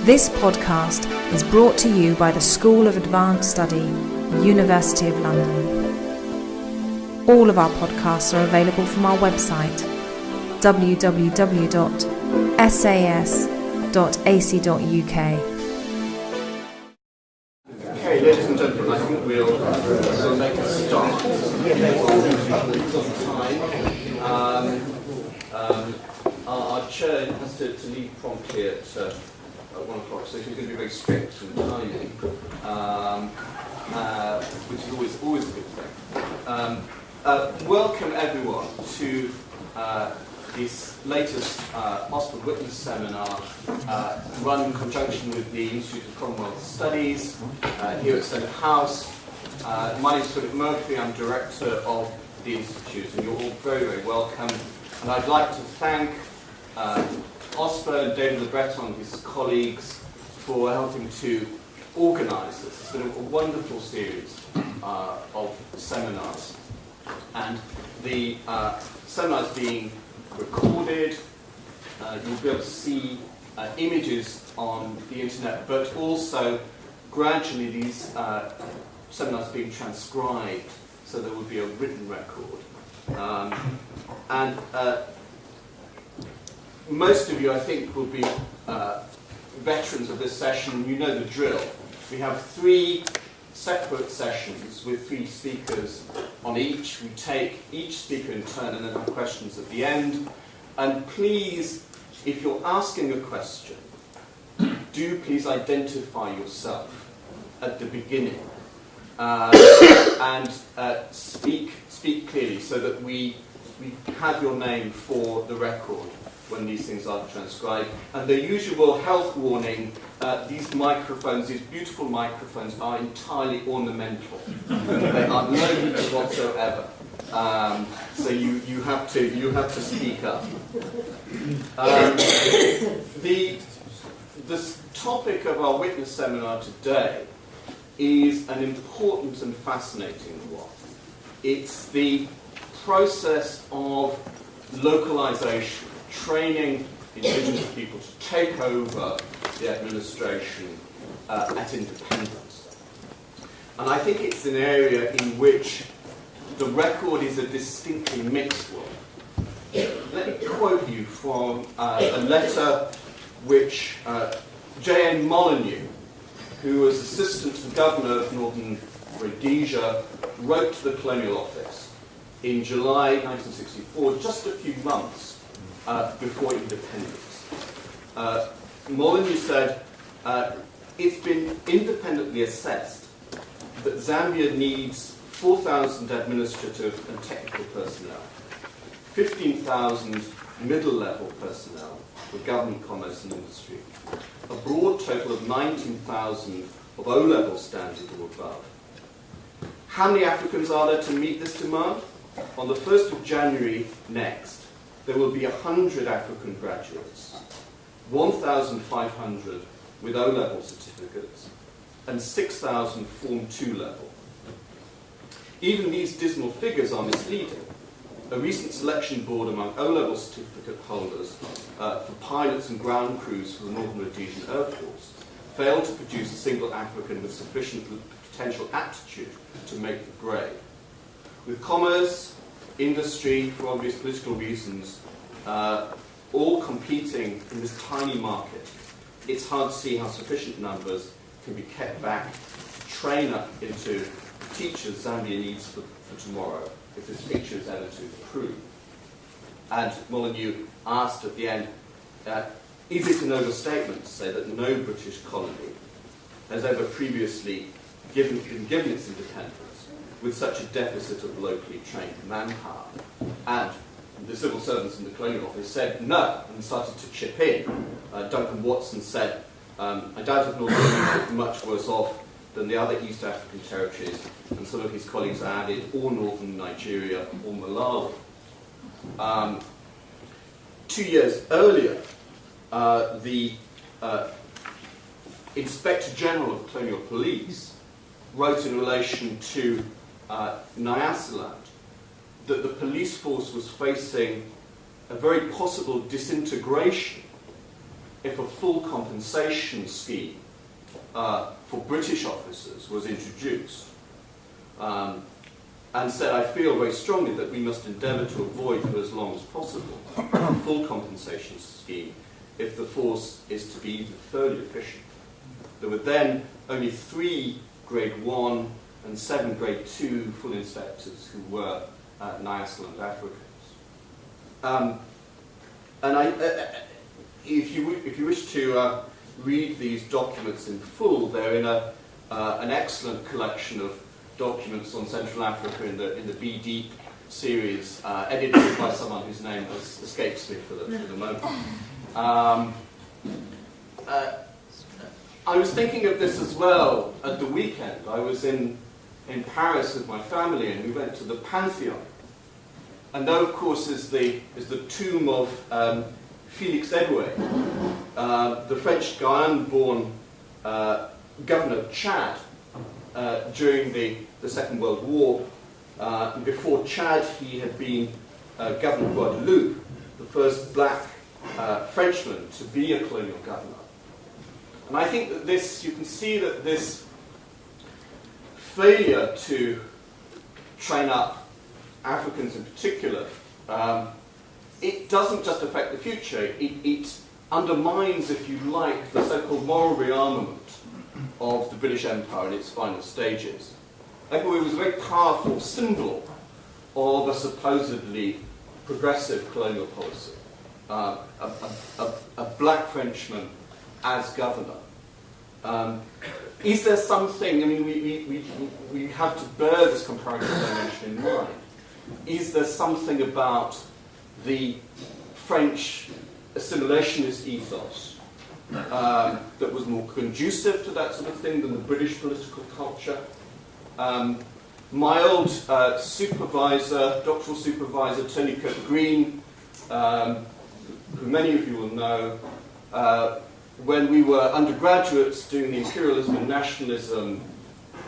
This podcast is brought to you by the School of Advanced Study, University of London. All of our podcasts are available from our website, www.sas.ac.uk. Okay, ladies and gentlemen, I think we'll make a start. Our chair has to leave promptly at 1 o'clock, so she's going to be very strict in timing, which is always a good thing. Welcome everyone to this latest Oxford Witness Seminar run in conjunction with the Institute of Commonwealth Studies here at Senate House. My name is Philip Murphy, I'm Director of the Institute, and you're all very, very welcome. And I'd like to thank Oscar and David Le Breton and his colleagues for helping to organise this. It's been a wonderful series of seminars. And the seminars being recorded, you'll be able to see images on the internet, but also gradually these seminars being transcribed, so there will be a written record. Most of you, I think, will be veterans of this session. You know the drill. We have 3 separate sessions with 3 speakers on each. We take each speaker in turn and then have questions at the end. And please, if you're asking a question, do please identify yourself at the beginning and speak clearly so that we have your name for the record when these things are transcribed. And the usual health warning, these microphones, these beautiful microphones, are entirely ornamental. They are no use whatsoever. So you have to speak up. The topic of our witness seminar today is an important and fascinating one. It's the process of localisation, training indigenous people to take over the administration at independence. And I think it's an area in which the record is a distinctly mixed one. Let me quote you from a letter which J.N. Molyneux, who was assistant to the governor of Northern Rhodesia, wrote to the Colonial Office in July 1964, just a few months before independence. Molyneux said, it's been independently assessed that Zambia needs 4,000 administrative and technical personnel, 15,000 middle-level personnel for government, commerce and industry, a broad total of 19,000 of O-level standard or above. How many Africans are there to meet this demand? On the 1st of January next, there will be 100 African graduates, 1,500 with O-level certificates, and 6,000 Form 2 level. Even these dismal figures are misleading. A recent selection board among O-level certificate holders for pilots and ground crews for the Northern Rhodesian Air Force failed to produce a single African with sufficient potential aptitude to make the grade. With commerce, industry, for obvious political reasons, all competing in this tiny market, it's hard to see how sufficient numbers can be kept back to train up into the teachers Zambia needs for tomorrow, if this picture is ever to improve. And Molyneux asked at the end, is it an overstatement to say that no British colony has ever previously been given its independence with such a deficit of locally trained manpower? And the civil servants in the Colonial Office said no, and started to chip in. Duncan Watson said, I doubt if Northern Rhodesia is much worse off than the other East African territories, and some of his colleagues added, or Northern Nigeria, or Malawi. 2 years earlier, the Inspector General of Colonial Police wrote in relation to Nyasaland that the police force was facing a very possible disintegration if a full compensation scheme for British officers was introduced, and said, I feel very strongly that we must endeavour to avoid for as long as possible a full compensation scheme if the force is to be even thoroughly efficient. There were then only 3 grade 1 and 7 grade 2 full inspectors who were Nyasaland Africans. If you wish to read these documents in full, they're in an excellent collection of documents on Central Africa in the Be Deep series, edited by someone whose name escapes me for the moment. I was thinking of this as well at the weekend. I was in Paris with my family, and we went to the Pantheon. And there, of course, is the tomb of Félix Éboué, the French Guyane-born governor of Chad during the Second World War. Before Chad, he had been governor of Guadeloupe, the first black Frenchman to be a colonial governor. And I think that you can see that this failure to train up Africans in particular, it doesn't just affect the future, it undermines, if you like, the so-called moral rearmament of the British Empire in its final stages. Éboué was a very powerful symbol of a supposedly progressive colonial policy. A black Frenchman as governor. Is there something, I mean, we have to bear this comparative dimension in mind. Is there something about the French assimilationist ethos that was more conducive to that sort of thing than the British political culture? My old supervisor, doctoral supervisor, Tony Kirk-Green, who many of you will know, when we were undergraduates doing the imperialism and nationalism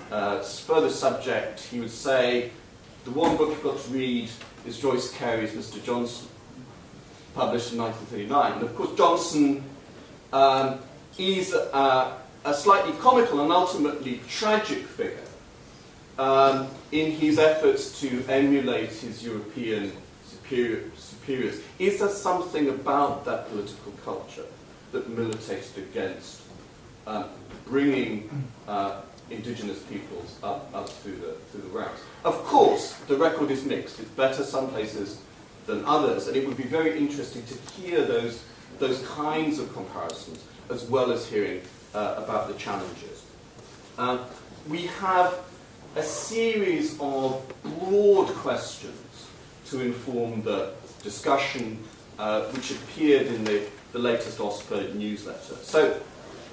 further subject, he would say, the one book you've got to read is Joyce Carey's Mr. Johnson, published in 1939. And of course, Johnson is a slightly comical and ultimately tragic figure in his efforts to emulate his European superiors. Is there something about that political culture that militated against bringing indigenous peoples up through the ranks? Of course, the record is mixed. It's better some places than others, and it would be very interesting to hear those kinds of comparisons, as well as hearing about the challenges. We have a series of broad questions to inform the discussion, which appeared in the latest OSPA newsletter. So,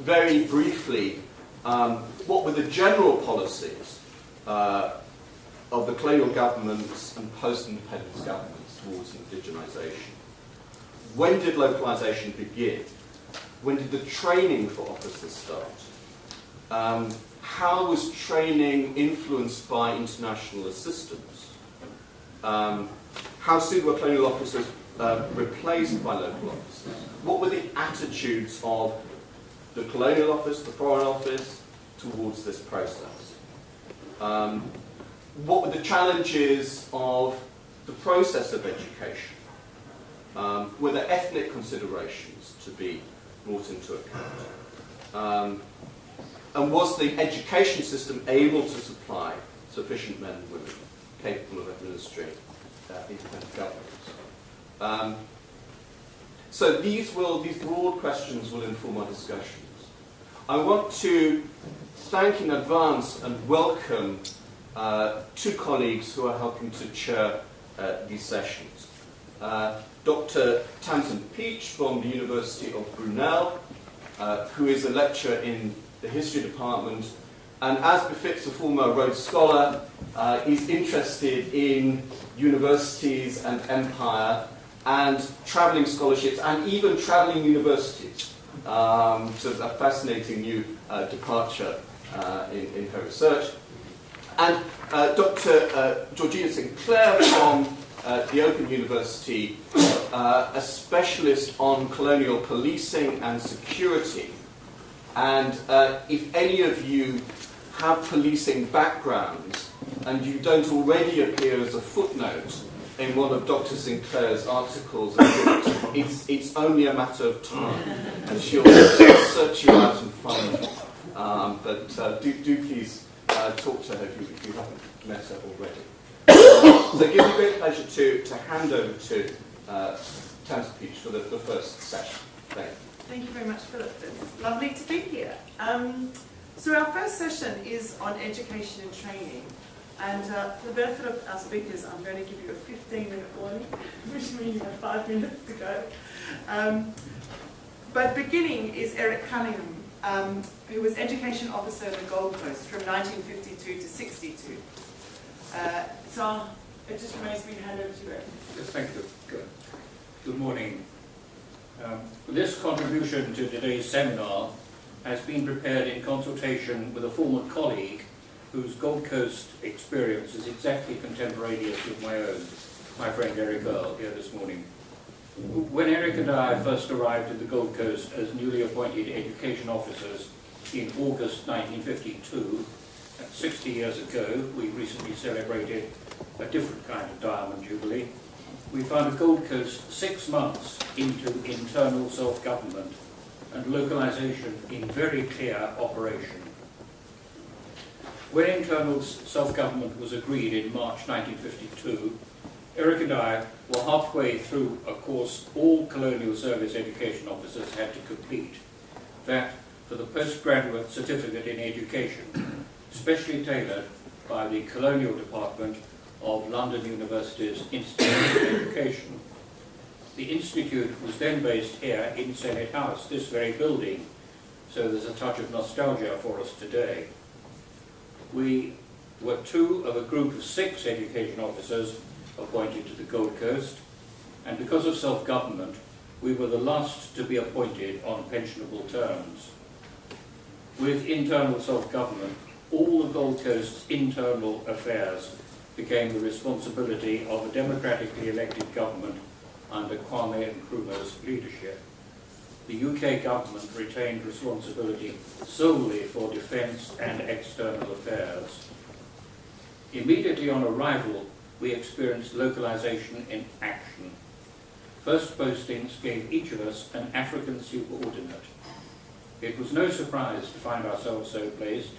very briefly, what were the general policies of the colonial governments and post-independence governments towards indigenisation? When did localisation begin? When did the training for officers start? How was training influenced by international assistance? How soon were colonial officers replaced by local officers? What were the attitudes of the colonial office, the foreign office, towards this process? What were the challenges of the process of education? Were there ethnic considerations to be brought into account? And was the education system able to supply sufficient men and women capable of administering independent governments? So these broad questions will inform our discussions. I want to thank in advance and welcome 2 colleagues who are helping to chair these sessions. Dr. Tamson Pietsch from the University of Brunel, who is a lecturer in the history department, and as befits a former Rhodes Scholar, is interested in universities and empire and travelling scholarships and even travelling universities. So it's a fascinating new departure in her research. And Dr. Georgina Sinclair from the Open University, a specialist on colonial policing and security. And if any of you have policing backgrounds and you don't already appear as a footnote in one of Dr. Sinclair's articles, it's only a matter of time, and she'll search you out and find you. But do please talk to her if you haven't met her already. So it gives me great pleasure to hand over to Tamson Pietsch for the first session. Thank you. Thank you very much, Philip. It's lovely to be here. So our first session is on education and training. And for the benefit of our speakers, I'm going to give you a 15-minute warning, which means you have 5 minutes to go. But beginning is Eric Cunningham, who was Education Officer of the Gold Coast from 1952 to 62. So it just remains me to hand over to you, Eric. Yes, thank you. Good morning. This contribution to today's seminar has been prepared in consultation with a former colleague whose Gold Coast experience is exactly contemporaneous with my own, my friend Eric Earle, here this morning. When Eric and I first arrived at the Gold Coast as newly appointed education officers in August 1952, 60 years ago, we recently celebrated a different kind of Diamond Jubilee. We found the Gold Coast 6 months into internal self-government and localisation in very clear operation. When internal self-government was agreed in March 1952, Eric and I were halfway through a course all colonial service education officers had to complete, that for the postgraduate certificate in education, specially tailored by the Colonial Department of London University's Institute of Education. The Institute was then based here in Senate House, this very building, so there's a touch of nostalgia for us today. We were 2 of a group of 6 education officers appointed to the Gold Coast, and because of self-government, we were the last to be appointed on pensionable terms. With internal self-government, all the Gold Coast's internal affairs became the responsibility of a democratically elected government under Kwame Nkrumah's leadership. The UK government retained responsibility solely for defence and external affairs. Immediately on arrival, we experienced localisation in action. First postings gave each of us an African superordinate. It was no surprise to find ourselves so placed,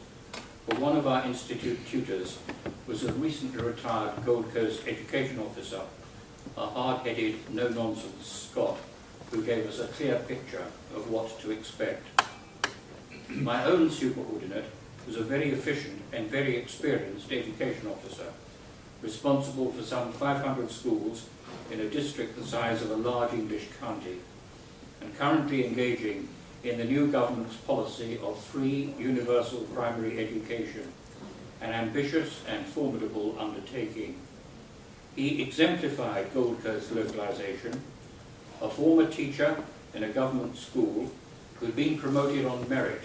for one of our institute tutors was a recently retired Gold Coast education officer, a hard-headed, no-nonsense Scot, who gave us a clear picture of what to expect. My own superordinate was a very efficient and very experienced education officer, responsible for some 500 schools in a district the size of a large English county, and currently engaging in the new government's policy of free universal primary education, an ambitious and formidable undertaking. He exemplified Gold Coast localisation, a former teacher in a government school who had been promoted on merit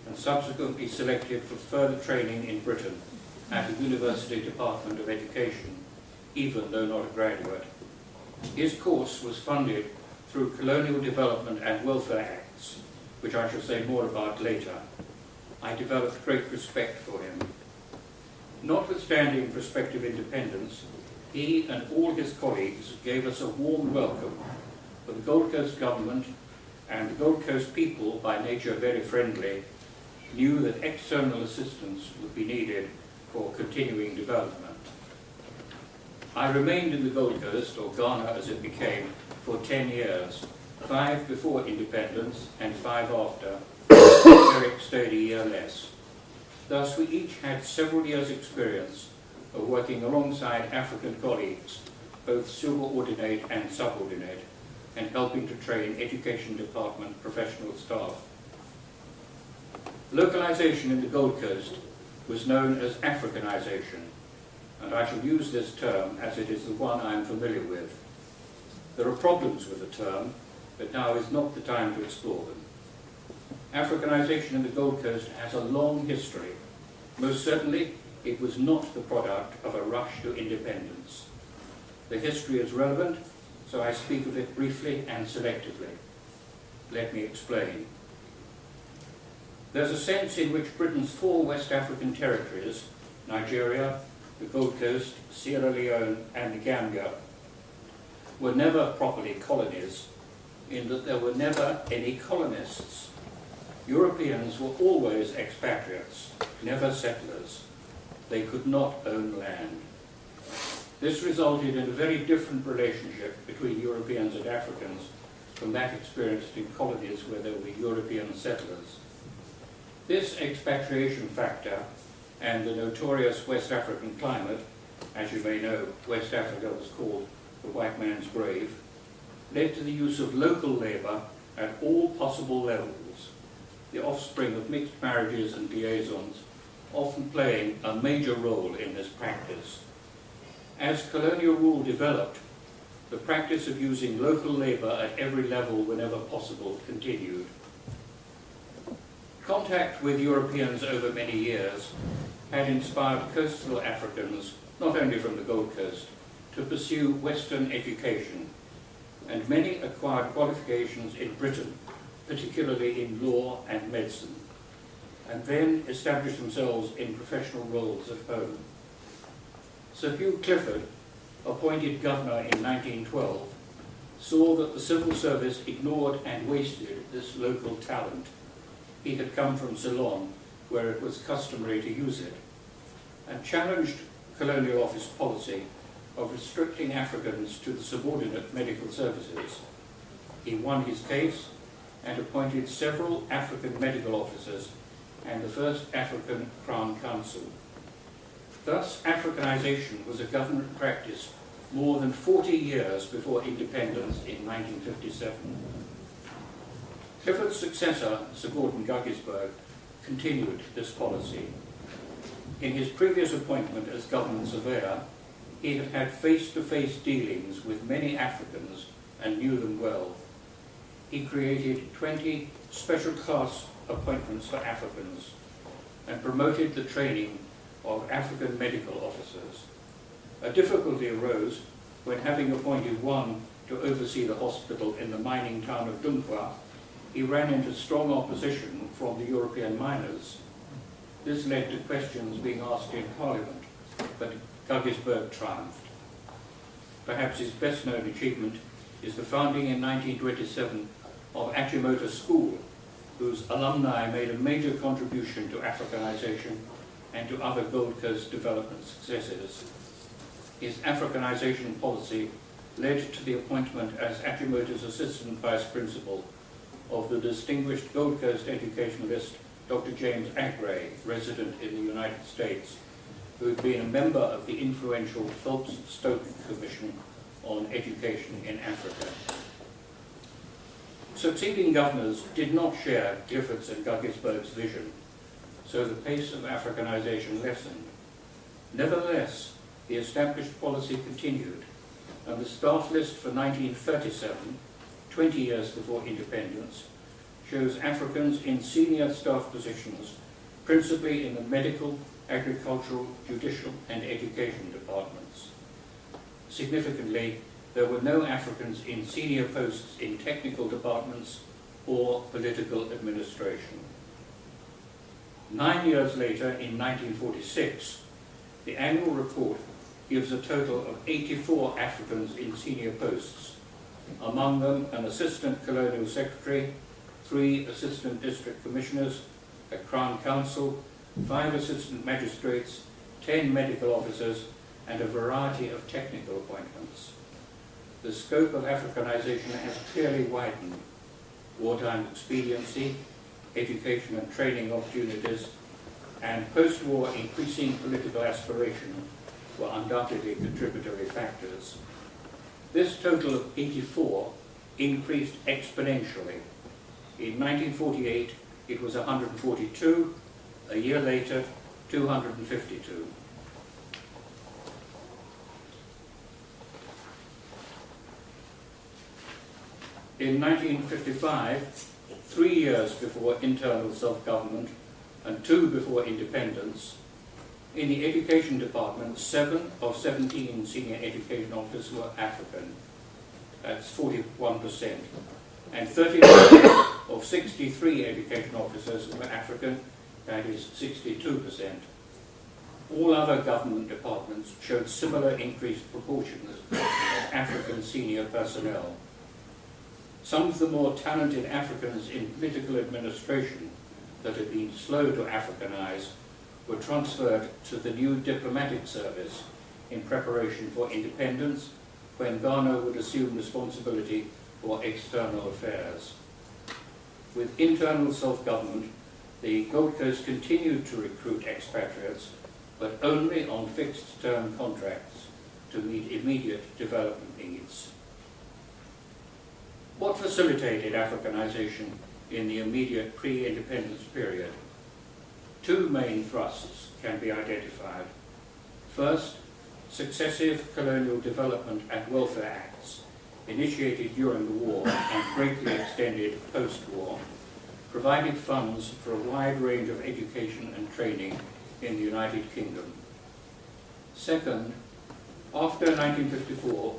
and subsequently selected for further training in Britain at the University Department of Education, even though not a graduate. His course was funded through Colonial Development and Welfare Acts, which I shall say more about later. I developed great respect for him. Notwithstanding prospective independence, he and all his colleagues gave us a warm welcome, for the Gold Coast government and the Gold Coast people, by nature very friendly, knew that external assistance would be needed for continuing development. I remained in the Gold Coast, or Ghana as it became, for 10 years, 5 before independence and 5 after. Eric stayed a year less. Thus we each had several years' experience of working alongside African colleagues, both superordinate and subordinate, and helping to train Education Department professional staff. Localisation in the Gold Coast was known as Africanisation, and I shall use this term as it is the one I am familiar with. There are problems with the term, but now is not the time to explore them. Africanisation in the Gold Coast has a long history. Most certainly, it was not the product of a rush to independence. The history is relevant, so I speak of it briefly and selectively. Let me explain. There's a sense in which Britain's 4 West African territories, Nigeria, the Gold Coast, Sierra Leone and the Gambia, were never properly colonies, in that there were never any colonists. Europeans were always expatriates, never settlers. They could not own land. This resulted in a very different relationship between Europeans and Africans from that experienced in colonies where there were European settlers. This expatriation factor and the notorious West African climate, as you may know, West Africa was called the white man's grave, led to the use of local labour at all possible levels, the offspring of mixed marriages and liaisons often playing a major role in this practice. As colonial rule developed, the practice of using local labour at every level whenever possible continued. Contact with Europeans over many years had inspired coastal Africans, not only from the Gold Coast, to pursue Western education, and many acquired qualifications in Britain, particularly in law and medicine, and then established themselves in professional roles at home. Sir Hugh Clifford, appointed governor in 1912, saw that the civil service ignored and wasted this local talent. He had come from Ceylon, where it was customary to use it, and challenged colonial office policy of restricting Africans to the subordinate medical services. He won his case and appointed several African medical officers and the first African Crown Council. Thus, Africanisation was a government practice more than 40 years before independence in 1957. Clifford's successor, Sir Gordon Guggisberg, continued this policy. In his previous appointment as government surveyor, he had had face-to-face dealings with many Africans and knew them well. He created 20 special class appointments for Africans and promoted the training of African medical officers. A difficulty arose when, having appointed one to oversee the hospital in the mining town of Dunkwa, he ran into strong opposition from the European miners. This led to questions being asked in Parliament, but Guggisberg triumphed. Perhaps his best-known achievement is the founding in 1927 of Achimota School, whose alumni made a major contribution to Africanisation and to other Gold Coast development successes. His Africanisation policy led to the appointment as Achimota's Assistant Vice Principal of the distinguished Gold Coast educationalist Dr. James Agray, resident in the United States, who had been a member of the influential Phelps-Stokes Commission on Education in Africa. Succeeding governors did not share Clifford's and Guggisberg's vision, so the pace of Africanisation lessened. Nevertheless, the established policy continued, and the staff list for 1937, 20 years before independence, shows Africans in senior staff positions, principally in the medical, agricultural, judicial and education departments. Significantly, there were no Africans in senior posts in technical departments or political administration. 9 years later, in 1946, the annual report gives a total of 84 Africans in senior posts, among them an assistant colonial secretary, 3 assistant district commissioners, a Crown Counsel, 5 assistant magistrates, 10 medical officers, and a variety of technical appointments. The scope of Africanisation has clearly widened. Wartime expediency, education and training opportunities, and post-war increasing political aspiration were undoubtedly contributory factors. This total of 84 increased exponentially. In 1948, it was 142, a year later, 252. In 1955, 3 years before internal self-government and 2 before independence, In the education department, 7 of 17 senior education officers were African. That's 41%. And 39 of 63 education officers were African. That is 62%. All other government departments showed similar increased proportions of African senior personnel. Some of the more talented Africans in political administration that had been slow to Africanize were transferred to the new diplomatic service in preparation for independence, when Ghana would assume responsibility for external affairs. With internal self-government, the Gold Coast continued to recruit expatriates, but only on fixed-term contracts to meet immediate development needs. What facilitated Africanization in the immediate pre-independence period? 2 main thrusts can be identified. First, successive colonial development and welfare acts, initiated during the war and greatly extended post-war, provided funds for a wide range of education and training in the United Kingdom. Second, after 1954,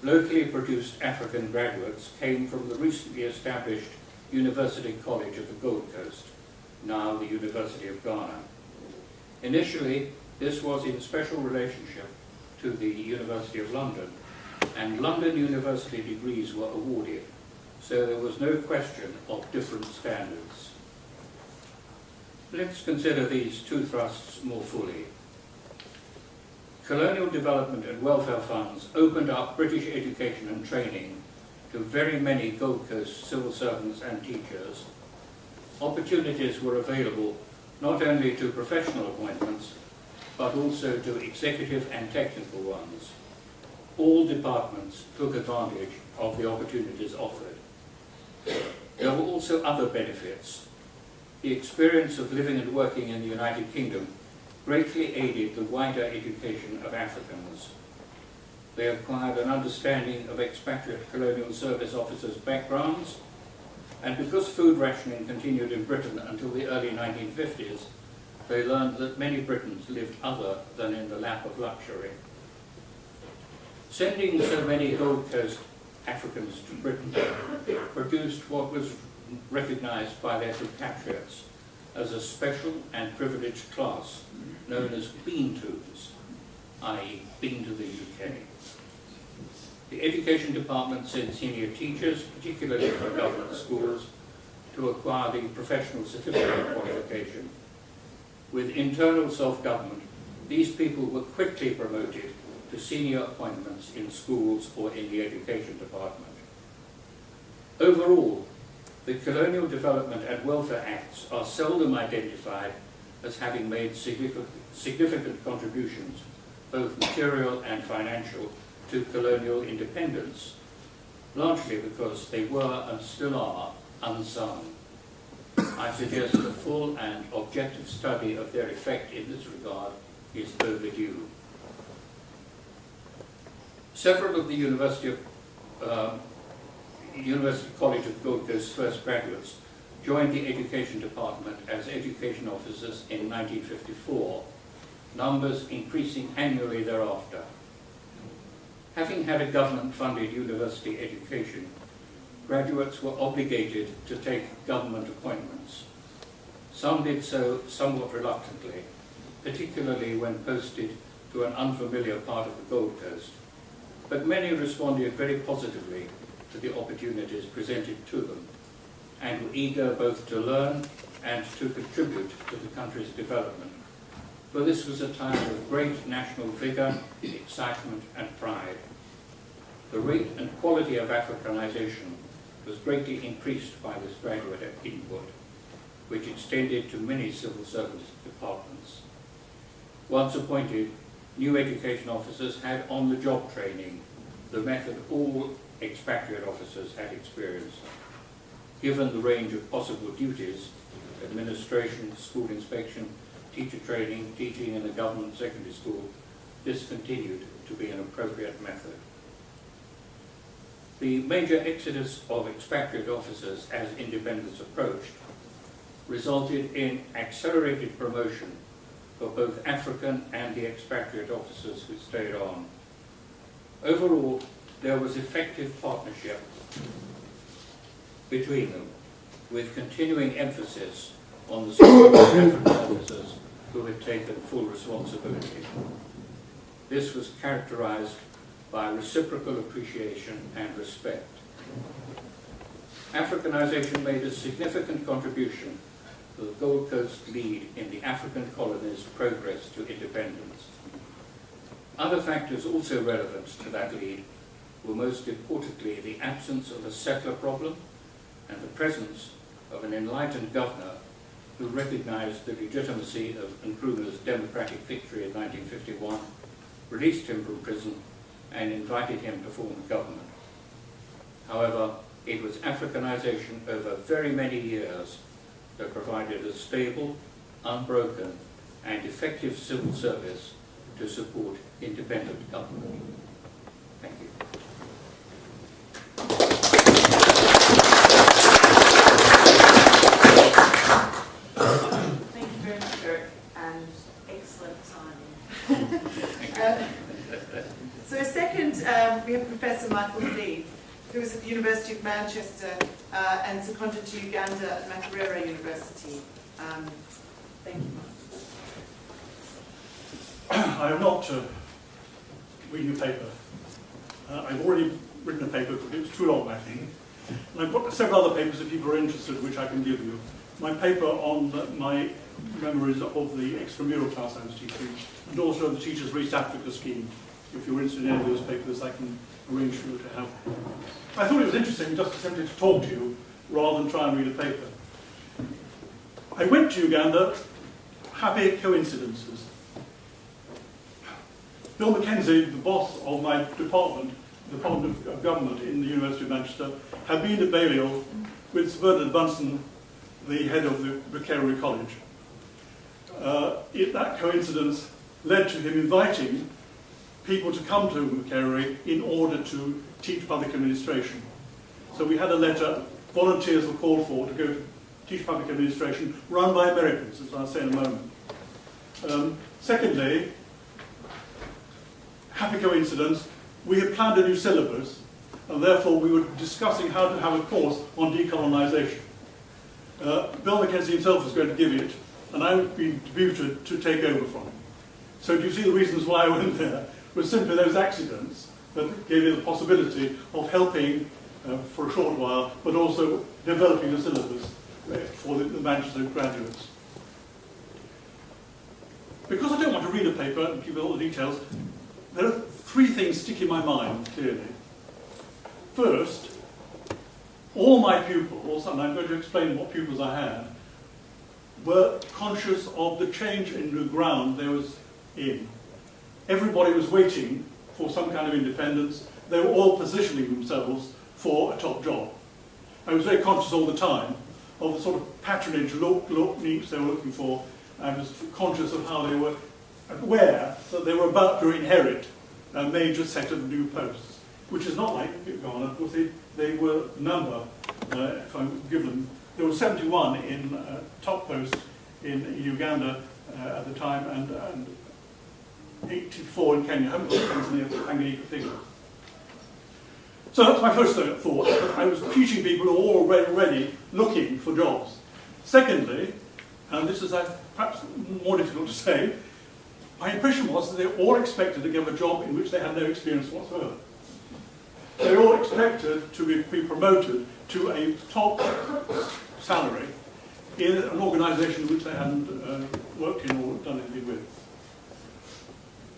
locally produced African graduates came from the recently established University College of the Gold Coast, now the University of Ghana. Initially, this was in special relationship to the University of London, and London University degrees were awarded, so there was no question of different standards. Let's consider these 2 thrusts more fully. Colonial development and welfare funds opened up British education and training to very many Gold Coast civil servants and teachers. Opportunities were available not only to professional appointments, but also to executive and technical ones. All departments took advantage of the opportunities offered. There were also other benefits. The experience of living and working in the United Kingdom greatly aided the wider education of Africans. They acquired an understanding of expatriate colonial service officers' backgrounds, and because food rationing continued in Britain until the early 1950s, they learned that many Britons lived other than in the lap of luxury. Sending so many Gold Coast Africans to Britain produced what was recognized by their compatriots as a special and privileged class known as bean-toons, i.e. been to the UK. The Education Department sent senior teachers, particularly for government schools, to acquire the professional certificate qualification. With internal self-government, these people were quickly promoted to senior appointments in schools or in the Education Department. Overall, the Colonial Development and Welfare Acts are seldom identified as having made significant contributions, both material and financial, to colonial independence, largely because they were and still are unsung. I suggest a full and objective study of their effect in this regard is overdue. Several of the University College of Gold Coast first graduates joined the Education Department as education officers in 1954, numbers increasing annually thereafter. Having had a government-funded university education, graduates were obligated to take government appointments. Some did so somewhat reluctantly, particularly when posted to an unfamiliar part of the Gold Coast, but many responded very positively to the opportunities presented to them, and were eager both to learn and to contribute to the country's development, for this was a time of great national vigour, excitement and pride. The rate and quality of Africanization was greatly increased by this graduate input, which extended to many civil service departments. Once appointed, new education officers had on-the-job training, the method all expatriate officers had experienced. Given the range of possible duties, administration, school inspection, teacher training, teaching in a government secondary school, this continued to be an appropriate method. The major exodus of expatriate officers as independence approached resulted in accelerated promotion for both African and the expatriate officers who stayed on. Overall, there was effective partnership between them, with continuing emphasis on the support of African officers who had taken full responsibility. This was characterized by reciprocal appreciation and respect. Africanisation made a significant contribution to the Gold Coast lead in the African colonies' progress to independence. Other factors also relevant to that lead were most importantly the absence of a settler problem and the presence of an enlightened governor who recognized the legitimacy of Nkrumah's democratic victory in 1951, released him from prison, and invited him to form government. However, it was Africanisation over very many years that provided a stable, unbroken, and effective civil service to support independent government. Thank you. Thank you very much, Eric, and excellent timing. So second, we have Professor Michael Lee, who is at the University of Manchester and seconded to Uganda at Makerere University. Thank you, Michael. I am not reading a paper. I've already written a paper, but it was too long, I think. And I've got several other papers, if people are interested, which I can give you. My paper on my memories of the extramural class I was teaching, and also the Teachers for East Africa scheme. If you're interested in any of those papers, I can arrange for you to have. I thought it was interesting just simply to talk to you, rather than try and read a paper. I went to Uganda, happy coincidences. Bill Mackenzie, the boss of my Department of Government in the University of Manchester, had been at Balliol with Sir Bernard Bunsen, the head of the Makerere College. That coincidence led to him inviting people to come to Makerere in order to teach public administration. So we had a letter, volunteers were called for to go to teach public administration, run by Americans, as I'll say in a moment. Secondly, happy coincidence, we had planned a new syllabus, and therefore we were discussing how to have a course on decolonisation. Bill Mackenzie himself was going to give it, and I would be debuted to take over from him. So do you see the reasons why I went there? Was simply those accidents that gave me the possibility of helping for a short while, but also developing the syllabus for the Manchester graduates. Because I don't want to read a paper and give all the details, there are three things stick in my mind, clearly. First, all my pupils, and I'm going to explain what pupils I had, were conscious of the change in the ground they was in. Everybody was waiting for some kind of independence. They were all positioning themselves for a top job. I was very conscious all the time of the sort of patronage, look, needs they were looking for. I was conscious of how they were aware that they were about to inherit a major set of new posts, which is not like Ghana. Of course, they were number, if I give them, there were 71 in top posts in Uganda at the time, and 84 in Kenya. I haven't got Tanzania Tanganyika figures. So that's my first thought. I was teaching people who were already looking for jobs. Secondly, and this is perhaps more difficult to say, my impression was that they all expected to get a job in which they had no experience whatsoever. They all expected to be promoted to a top salary in an organisation which they hadn't worked in or done anything with.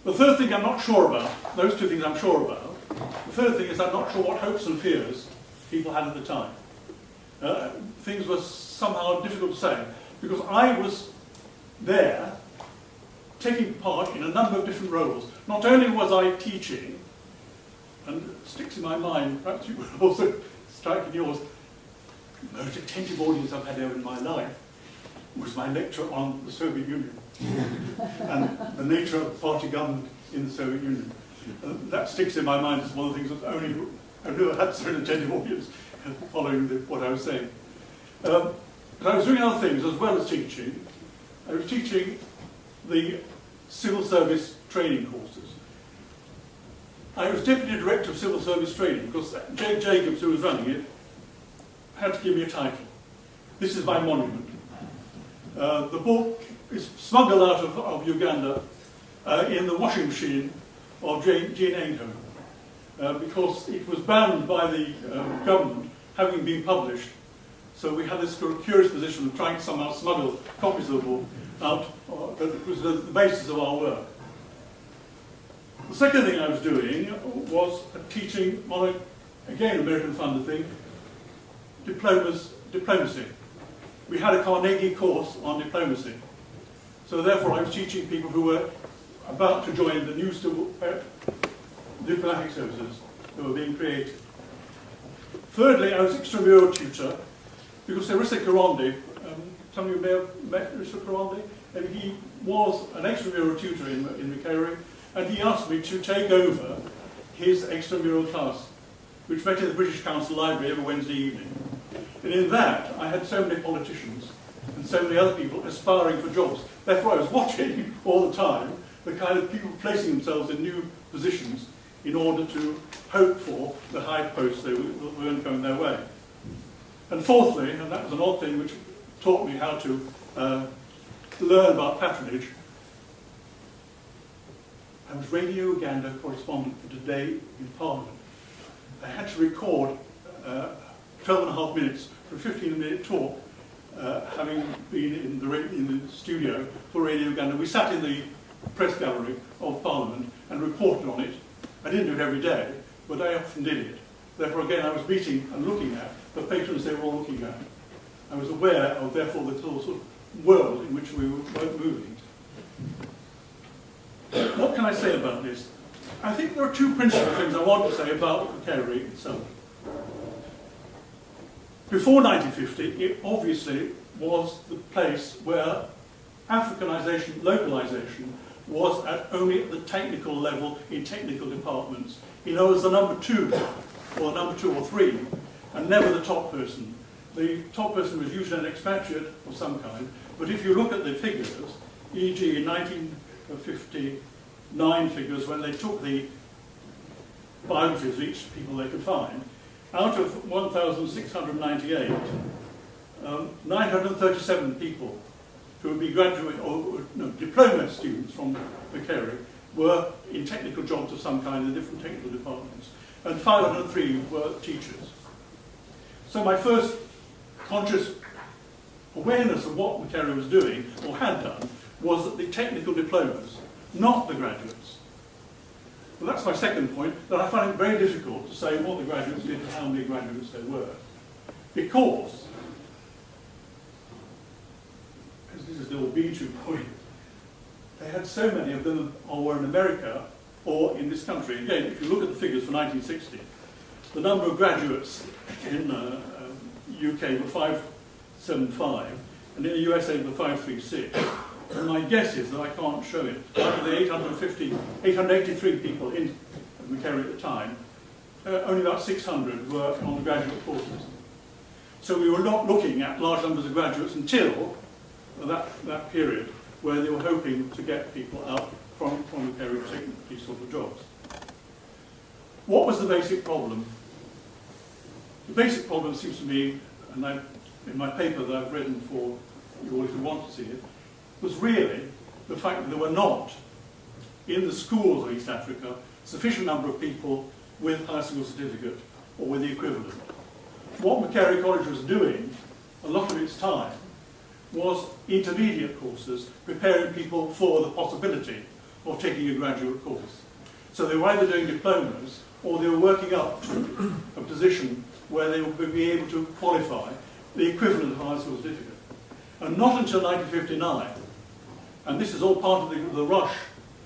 The third thing I'm not sure about, those two things I'm sure about, the third thing is I'm not sure what hopes and fears people had at the time. Things were somehow difficult to say, because I was there taking part in a number of different roles. Not only was I teaching, and it sticks in my mind, perhaps you would also strike in yours, the most attentive audience I've had ever in my life was my lecture on the Soviet Union and the nature of party government in the Soviet Union. That sticks in my mind as one of the things that I've never had such an attentive audience following what I was saying. But I was doing other things as well as teaching. I was teaching the civil service training courses. I was Deputy Director of Civil Service Training because Jake Jacobs, who was running it, had to give me a title. This is my monument. The book is smuggled out of Uganda in the washing machine of Jean Aingham because it was banned by the government, having been published. So we had this sort of curious position of trying to somehow smuggle copies of the book out. That was the basis of our work. The second thing I was doing was teaching on, again, American-funded thing, diplomacy. We had a Carnegie course on diplomacy. So therefore I was teaching people who were about to join the new diplomatic services that were being created. Thirdly, I was extramural tutor because Arissa Karonde, some of you may have met Arissa Karonde, and he was an extramural tutor in Makerere, and he asked me to take over his extramural class, which met in the British Council Library every Wednesday evening. And in that, I had so many politicians and so many other people aspiring for jobs. Therefore, I was watching all the time the kind of people placing themselves in new positions in order to hope for the high posts that weren't going their way. And fourthly, and that was an odd thing which taught me how to learn about patronage, I was Radio Uganda correspondent for Today in Parliament. I had to record 12.5 minutes for a 15-minute talk, having been in the studio for Radio Uganda. We sat in the press gallery of Parliament and reported on it. I didn't do it every day, but I often did it. Therefore, again, I was meeting and looking at the patrons they were all looking at. I was aware of, therefore, the sort of world in which we were both moving. What can I say about this? I think there are two principal things I want to say about Makerere itself. Before 1950, it obviously was the place where Africanisation, localisation, was only at the technical level in technical departments. You know, as the number two or three, and never the top person. The top person was usually an expatriate of some kind, but if you look at the figures, e.g. in 1959 figures, when they took the biographies of each people they could find, out of 1,698, 937 people who would be graduate or diploma students from Makerere were in technical jobs of some kind in different technical departments, and 503 were teachers. So my first conscious awareness of what Makerere was doing, or had done, was that the technical diplomas, not the graduates. Well, that's my second point, that I find it very difficult to say what the graduates did and how many graduates there were. Because, as this is the old B2 point, they had so many of them were in America or in this country. Again, if you look at the figures for 1960, the number of graduates in UK were 575, and in the USA were 536. And my guess is that I can't show it. Out of the 883 people in Makerere at the time, only about 600 were on the graduate courses. So we were not looking at large numbers of graduates until that period, where they were hoping to get people out from Makerere to take these sort of jobs. What was the basic problem? The basic problem seems to me, and in my paper that I've written for you all if you want to see it, was really the fact that there were not, in the schools of East Africa, sufficient number of people with high school certificate or with the equivalent. What Makerere College was doing, a lot of its time, was intermediate courses, preparing people for the possibility of taking a graduate course. So they were either doing diplomas or they were working up to a position where they would be able to qualify the equivalent of high school certificate. And not until 1959, and this is all part of the rush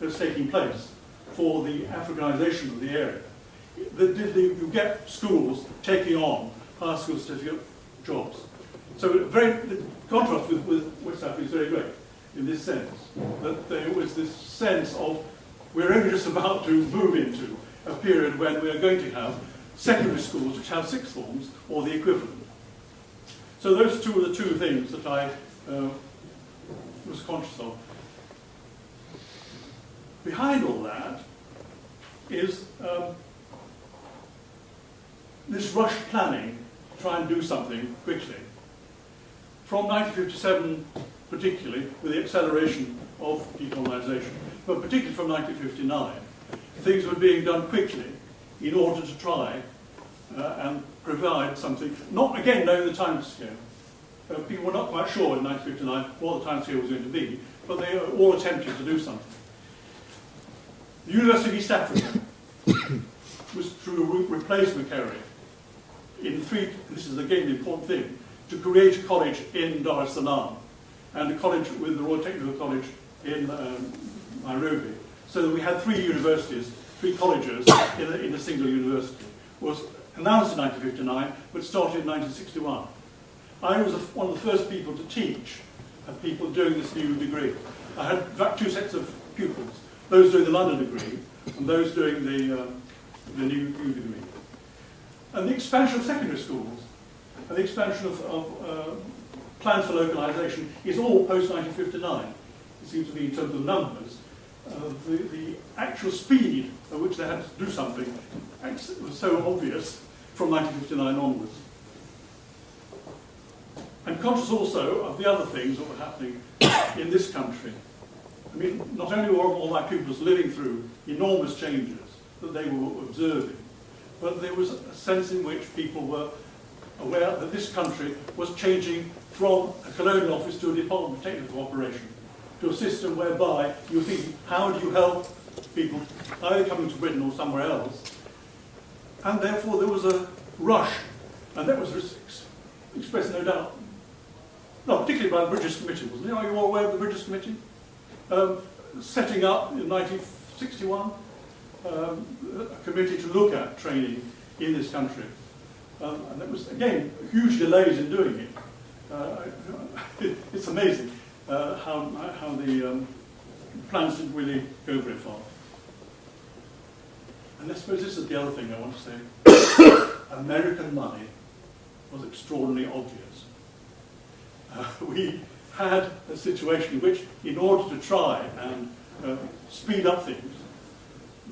that's taking place for the Africanisation of the area, you get schools taking on high school certificate jobs. So the contrast with West Africa is very great in this sense, that there was this sense of we're only just about to move into a period when we are going to have secondary schools which have sixth forms or the equivalent. So those two are the two things that I was conscious of. behind all that is this rushed planning to try and do something quickly. From 1957, particularly, with the acceleration of decolonisation, but particularly from 1959, things were being done quickly in order to try and provide something, not again knowing the time scale. People were not quite sure in 1959 what the time scale was going to be, but they all attempted to do something. The University of East Africa was to replace Makerere in this is again the important thing, to create a college in Dar es Salaam and a college with the Royal Technical College in Nairobi, so that we had three universities, three colleges in a single university. It was announced in 1959, but started in 1961. I was one of the first people to teach people doing this new degree. I had in fact two sets of pupils, those doing the London degree and those doing the new degree. And the expansion of secondary schools and the expansion of plans for localisation is all post-1959. It seems to me in terms of numbers. The actual speed at which they had to do something was so obvious from 1959 onwards. I'm conscious also of the other things that were happening in this country. I mean, not only were all my pupils living through enormous changes that they were observing, but there was a sense in which people were aware that this country was changing from a colonial office to a Department of Technical Cooperation, to a system whereby you were thinking, how do you help people either coming to Britain or somewhere else? And therefore there was a rush, and that was expressed, no doubt, not particularly by the British Committee, wasn't it? Are you all aware of the British Committee? Setting up in 1961 a committee to look at training in this country. And there was, again, huge delays in doing it. It's amazing how the plans didn't really go very far. And I suppose this is the other thing I want to say. American money was extraordinarily obvious. We had a situation in which, in order to try and speed up things,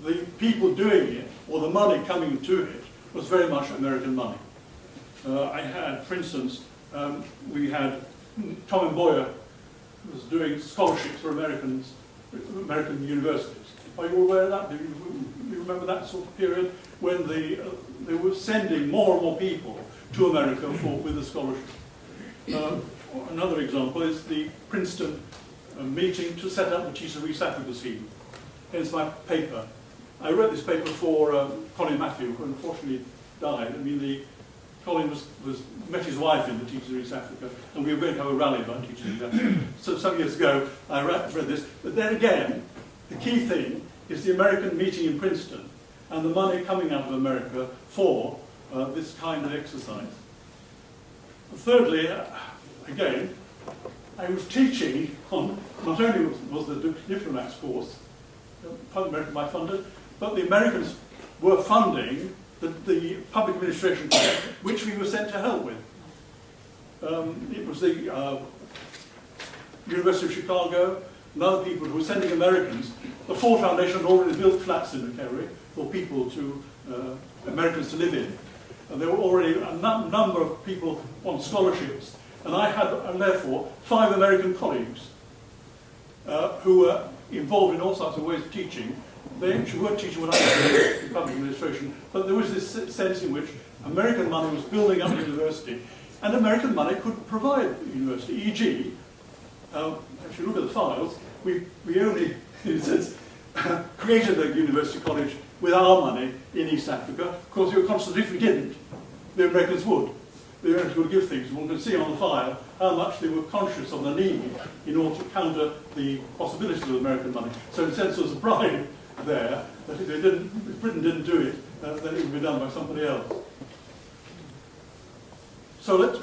the people doing it, or the money coming to it, was very much American money. I had, for instance, we had Tom Mboya was doing scholarships for American universities. Are you aware of that? Do you remember that sort of period when they were sending more and more people to America with the scholarship? Another example is the Princeton meeting to set up the Teacher East Africa scheme. Here's my paper. I wrote this paper for Colin Matthew, who unfortunately died. I mean, Colin met his wife in the Teachers of East Africa, and we were going to have a rally about Teachers of East Africa. So some years ago, I read this. But then again, the key thing is the American meeting in Princeton and the money coming out of America for this kind of exercise. And thirdly, again, I was teaching on, not only was the diplomats course American by funded, but the Americans were funding the public administration course, which we were sent to help with. It was the University of Chicago and other people who were sending Americans. The Ford Foundation had already built flats in Makerere for people Americans to live in. And there were already a number of people on scholarships. And I had, therefore, 5 American colleagues who were involved in all sorts of ways of teaching. They actually weren't teaching what I was in public administration, but there was this sense in which American money was building up the university, and American money could provide the university. E.g., if you look at the files, we only, in a sense, created a university college with our money in East Africa. Of course, we were conscious that if we didn't, the Americans would. The Americans would give things. One could see on the file how much they were conscious of the need in order to counter the possibilities of American money. So in a sense, there was a pride there that if Britain didn't do it, then it would be done by somebody else. So let's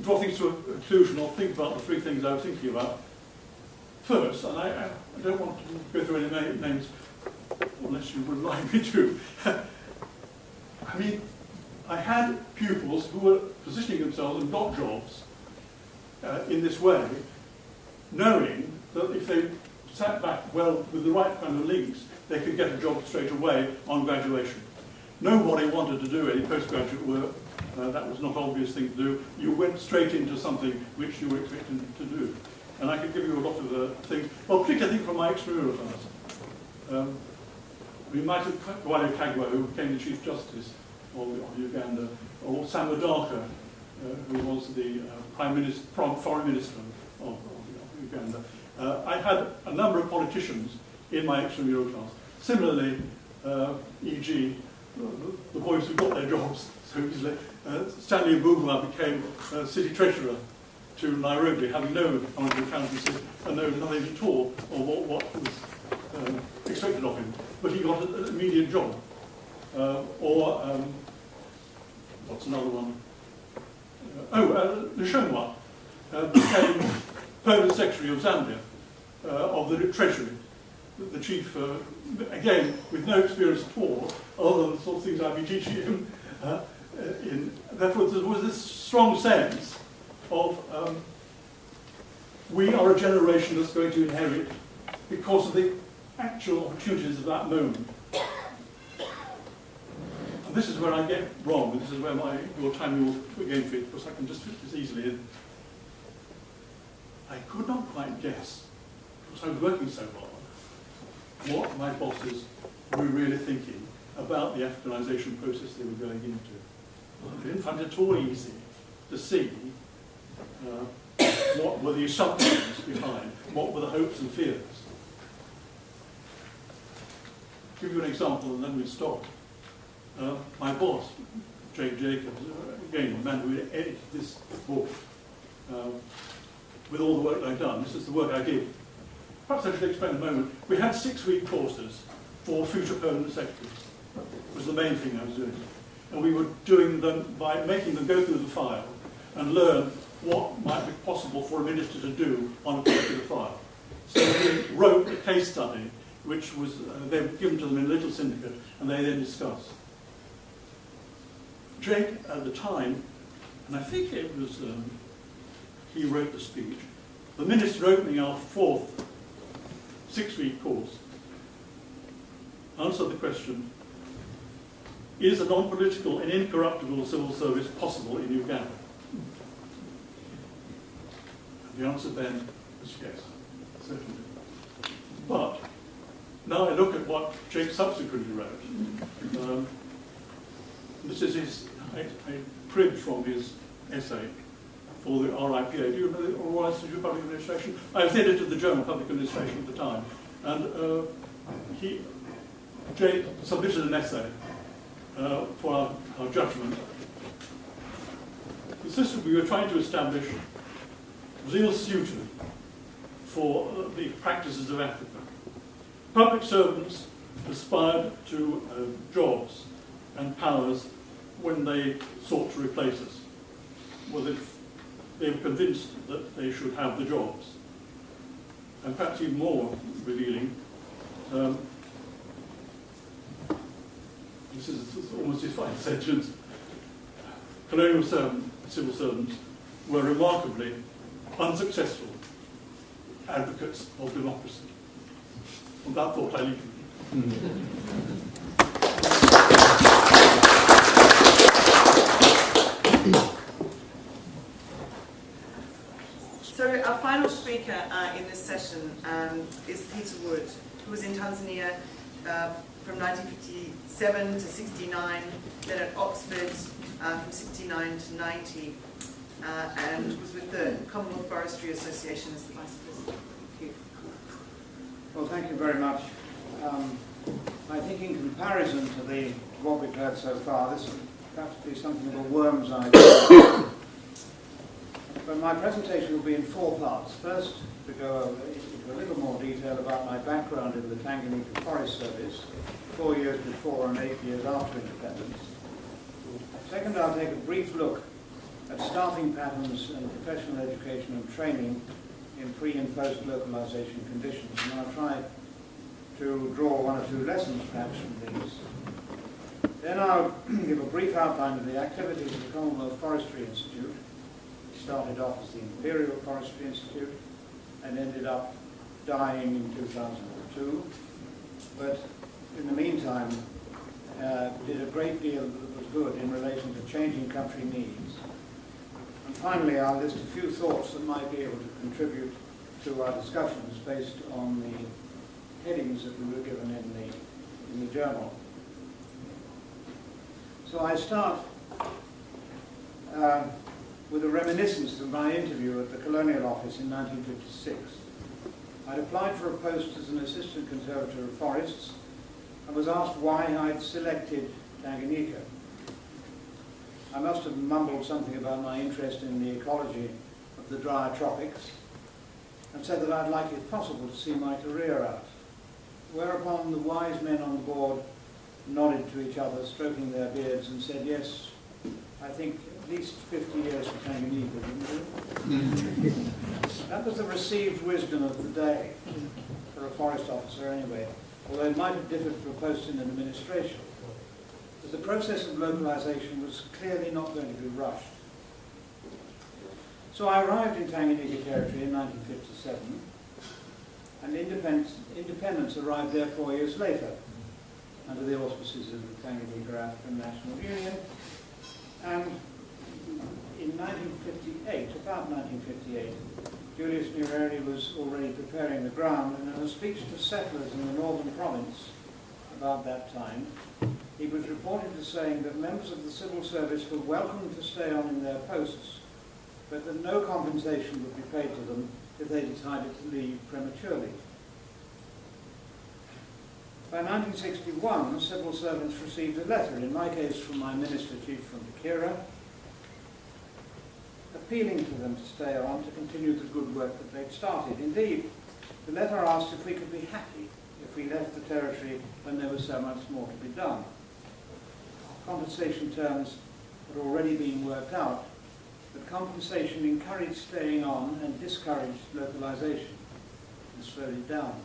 draw things to a conclusion, or think about the 3 things I was thinking about. First, and I don't want to go through any names, unless you would like me to. I mean, I had pupils who were positioning themselves and got jobs in this way, knowing that if they sat back well with the right kind of links, they could get a job straight away on graduation. Nobody wanted to do any postgraduate work. That was not an obvious thing to do. You went straight into something which you were expected to do. And I could give you a lot of things, well, particularly I think from my extramural class. We might have Gwale Kagwa, who became the Chief Justice of Uganda, or Sam Adaka, who was the Foreign Minister of Uganda. I had a number of politicians in my extramural class. Similarly, e.g., the boys who got their jobs so easily, Stanley Mbugua became City Treasurer to Nairobi, having no knowledge of accountancy and no nothing at all of what was expected of him. But he got an immediate job. What's another one? Lushonwa became Permanent Secretary of Zambia, of the Treasury. The chief, again, with no experience at all, other than the sort of things I'd be teaching him. Therefore, there was this strong sense of we are a generation that's going to inherit because of the actual opportunities of that moment. And this is where I get wrong. This is where your time will again fit, because I can just fit this easily in. I could not quite guess, because I was working so hard, what my bosses were really thinking about the Africanisation process they were going into. I didn't find it at all easy to see what were the assumptions behind, what were the hopes and fears. I'll give you an example and then we'll stop. My boss, Jake Jacobs, again, the man who edited this book, with all the work I've done, this is the work I did. Perhaps I should explain in a moment. We had 6-week courses for future permanent secretaries. It was the main thing I was doing. And we were doing them by making them go through the file and learn what might be possible for a minister to do on a particular file. So we wrote a case study, which was they were given to them in a little syndicate, and they then discussed. Jake, at the time, and I think it was, he wrote the speech, the minister opening our 4th 6-week course, answered the question, is a non-political and incorruptible civil service possible in Uganda? And the answer then was yes, certainly. But now I look at what Jake subsequently wrote. This is I cribbed from his essay for the RIPA. Do you remember the Royal Institute of Public Administration? I was editor of the Journal of Public Administration at the time. And Jake submitted an essay for our judgment. The system we were trying to establish was ill-suited for the practices of Africa. Public servants aspired to jobs and powers when they sought to replace us. Well, they were convinced that they should have the jobs. And perhaps even more revealing, this is almost his final sentence, colonial civil servants were remarkably unsuccessful advocates of democracy. On that thought, I leave you. So our final speaker in this session is Peter Wood, who was in Tanzania from 1957 to 69, then at Oxford from 69 to 90, and was with the Commonwealth Forestry Association as the Vice President. Thank you. Well, thank you very much. I think in comparison to what we've heard so far, this will perhaps be something of a worm's eye. But my presentation will be in 4 parts. First, to go into a little more detail about my background in the Tanganyika Forest Service, 4 years before and 8 years after independence. Second, I'll take a brief look at staffing patterns and professional education and training in pre- and post-localisation conditions, and I'll try to draw 1 or 2 lessons perhaps from these. Then I'll give a brief outline of the activities of the Commonwealth Forestry Institute. It started off as the Imperial Forestry Institute and ended up dying in 2002, but in the meantime did a great deal that was good in relation to changing country needs. And finally, I'll list a few thoughts that might be able to contribute to our discussions based on the headings that we were given in the journal. So I start with a reminiscence of my interview at the Colonial Office in 1956. I'd applied for a post as an Assistant Conservator of Forests and was asked why I'd selected Tanganyika. I must have mumbled something about my interest in the ecology of the drier tropics and said that I'd like, if possible, to see my career out. Whereupon the wise men on the board nodded to each other, stroking their beards, and said, yes, I think at least 50 years for Tanganyika, didn't it? That was the received wisdom of the day, for a forest officer anyway, although it might have differed for a post in an administration. But the process of localisation was clearly not going to be rushed. So I arrived in Tanganyika territory in 1957, and independence arrived there 4 years later, under the auspices of the Tanganyika African National Union. And in 1958, about 1958, Julius Nyerere was already preparing the ground, and in a speech to settlers in the northern province about that time, he was reported as saying that members of the civil service were welcome to stay on in their posts, but that no compensation would be paid to them if they decided to leave prematurely. By 1961, civil servants received a letter, in my case from my Minister Chief from Makerere, appealing to them to stay on to continue the good work that they'd started. Indeed, the letter asked if we could be happy if we left the territory when there was so much more to be done. Compensation terms had already been worked out, but compensation encouraged staying on and discouraged localisation, and slowed it down.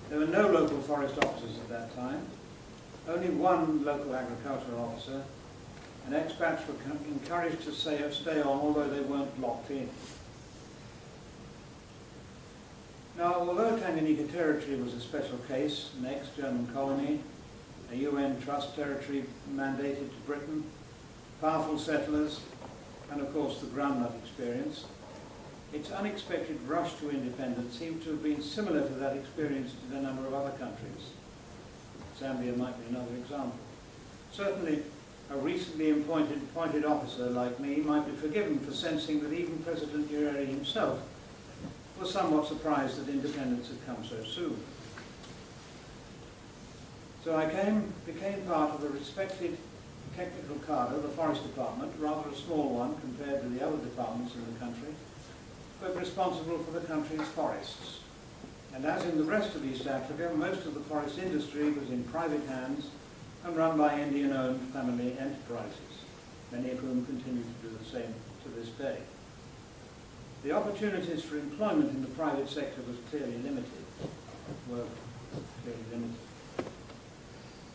There were no local forest officers at that time, only one local agricultural officer, and expats were encouraged to stay on, although they weren't locked in. Now, although Tanganyika territory was a special case, an ex-German colony, a UN trust territory mandated to Britain, powerful settlers, and of course the groundnut experience, its unexpected rush to independence seemed to have been similar to that experienced in a number of other countries. Zambia might be another example. Certainly, a recently appointed officer like me might be forgiven for sensing that even President Nyerere himself was somewhat surprised that independence had come so soon. So I became part of a respected technical cadre, the Forest Department, rather a small one compared to the other departments in the country, but responsible for the country's forests. And as in the rest of East Africa, most of the forest industry was in private hands and run by Indian-owned family enterprises, many of whom continue to do the same to this day. The opportunities for employment in the private sector were clearly limited.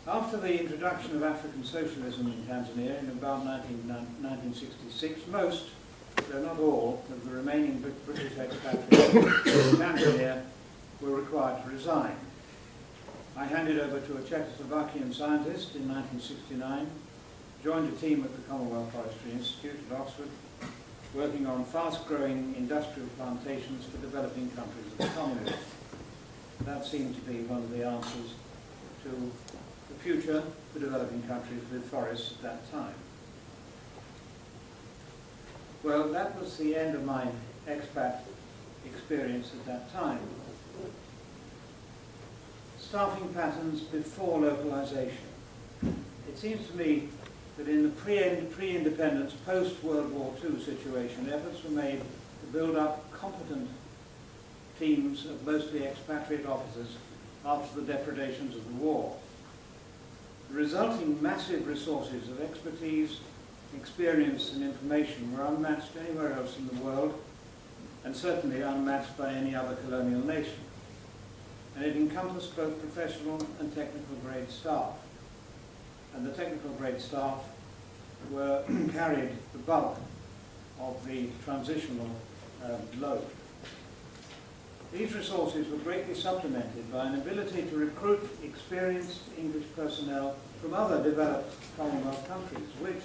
After the introduction of African socialism in Tanzania in about 1966, most, though not all, of the remaining British expatriates in Tanzania were required to resign. I handed over to a Czechoslovakian scientist in 1969, joined a team at the Commonwealth Forestry Institute at Oxford, working on fast-growing industrial plantations for developing countries of the Commonwealth. That seemed to be one of the answers to the future for developing countries with forests at that time. Well, that was the end of my expat experience at that time. Staffing patterns before localisation. It seems to me that in the pre-independence, post-World War II situation, efforts were made to build up competent teams of mostly expatriate officers after the depredations of the war. The resulting massive resources of expertise, experience and information were unmatched anywhere else in the world, and certainly unmatched by any other colonial nation. And it encompassed both professional and technical grade staff. And the technical grade staff were carried the bulk of the transitional load. These resources were greatly supplemented by an ability to recruit experienced English personnel from other developed Commonwealth countries, which,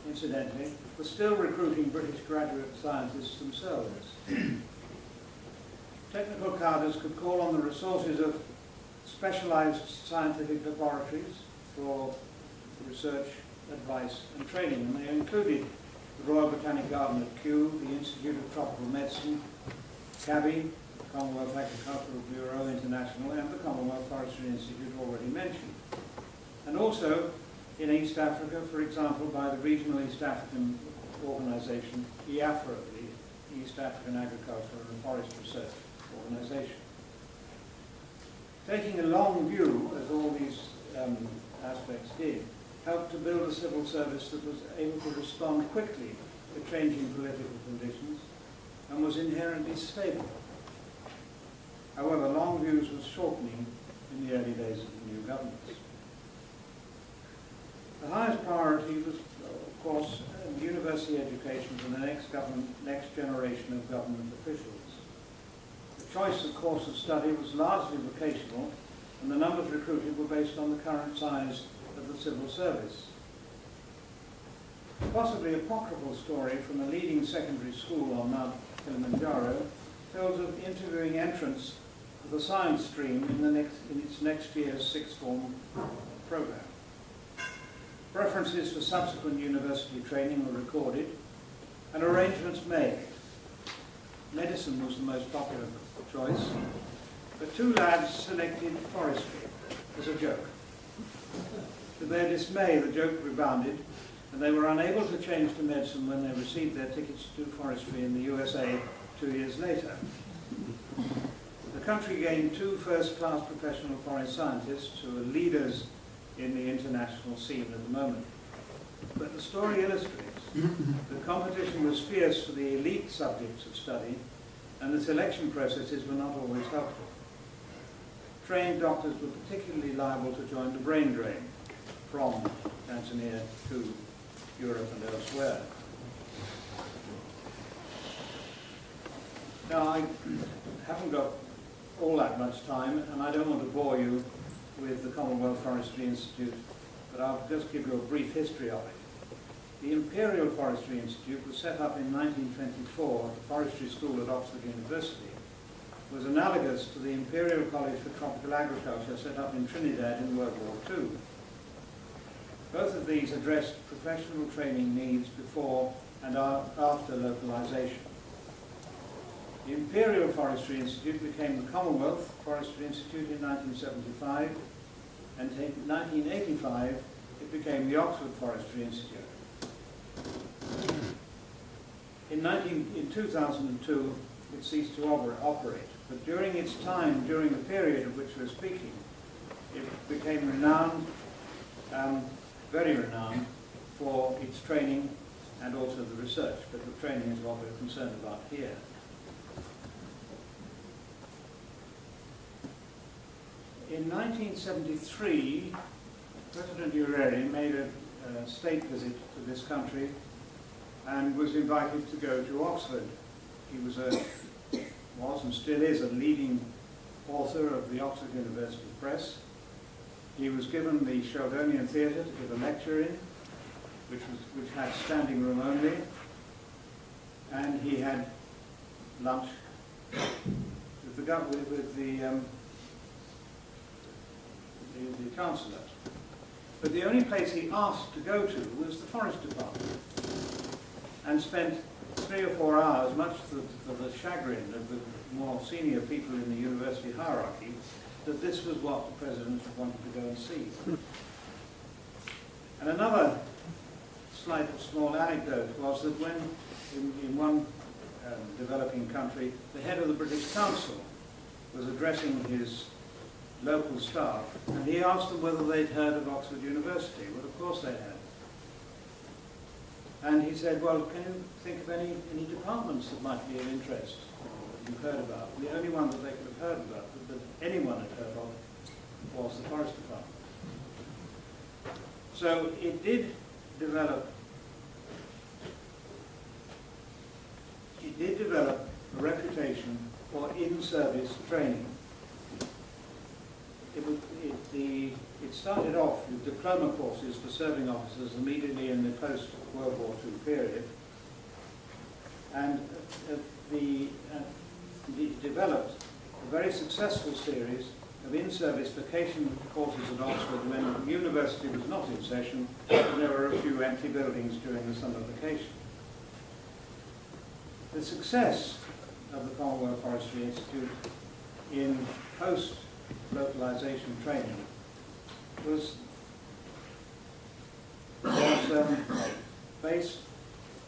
incidentally, were still recruiting British graduate scientists themselves. Technical cadres could call on the resources of specialised scientific laboratories for research, advice and training, and they included the Royal Botanic Garden at Kew, the Institute of Tropical Medicine, CABI, Commonwealth Agricultural Bureau International, and the Commonwealth Forestry Institute already mentioned. And also in East Africa, for example, by the Regional East African Organisation, EAFRA, the East African Agricultural and Forest Research Organisation. Taking a long view, as all these aspects did, helped to build a civil service that was able to respond quickly to changing political conditions and was inherently stable. However, long views were shortening in the early days of the new governments. The highest priority was, of course, university education for the next generation of government officials. The choice of course of study was largely vocational, and the numbers recruited were based on the current size of the civil service. Possibly apocryphal story from a leading secondary school on Mount Kilimanjaro tells of interviewing entrants for the science stream in its next year's sixth form program. Preferences for subsequent university training were recorded and arrangements made. Medicine was the most popular choice, but two lads selected forestry as a joke. To their dismay, the joke rebounded, and they were unable to change to medicine when they received their tickets to do forestry in the USA 2 years later. The country gained two first-class professional forest scientists who are leaders in the international scene at the moment. But the story illustrates that competition was fierce for the elite subjects of study, and the selection processes were not always helpful. Trained doctors were particularly liable to join the brain drain from Tanzania to Europe and elsewhere. Now, I haven't got all that much time, and I don't want to bore you with the Commonwealth Forestry Institute, but I'll just give you a brief history of it. The Imperial Forestry Institute was set up in 1924 at the Forestry School at Oxford University. It was analogous to the Imperial College for Tropical Agriculture set up in Trinidad in World War II. Both of these addressed professional training needs before and after localisation. The Imperial Forestry Institute became the Commonwealth Forestry Institute in 1975, and in 1985 it became the Oxford Forestry Institute. In 2002 it ceased to operate, but during its time, during the period of which we're speaking, it became renowned, very renowned, for its training and also the research, but the training is what we're concerned about here. In 1973, President Makerere made a state visit to this country and was invited to go to Oxford. He was and still is a leading author of the Oxford University Press. He was given the Sheldonian Theatre to give a lecture in, which had standing room only, and he had lunch with the Chancellor. But the only place he asked to go to was the Forest Department, and spent 3 or 4 hours, much to the chagrin of the more senior people in the university hierarchy, that this was what the President wanted to go and see. And another small anecdote was that when, in one developing country, the head of the British Council was addressing his local staff, and he asked them whether they'd heard of Oxford University. Well, of course they had. And he said, well, can you think of any departments that might be of interest that you've heard about? And the only one that they could have heard about, that anyone had heard of, was the Forest Department. So it did develop a reputation or in-service training. It started off with diploma courses for serving officers immediately in the post-World War II period, and developed a very successful series of in-service vacation courses at Oxford when the university was not in session and there were a few empty buildings during the summer vacation. The success of the Commonwealth Forestry Institute in post-localisation training was based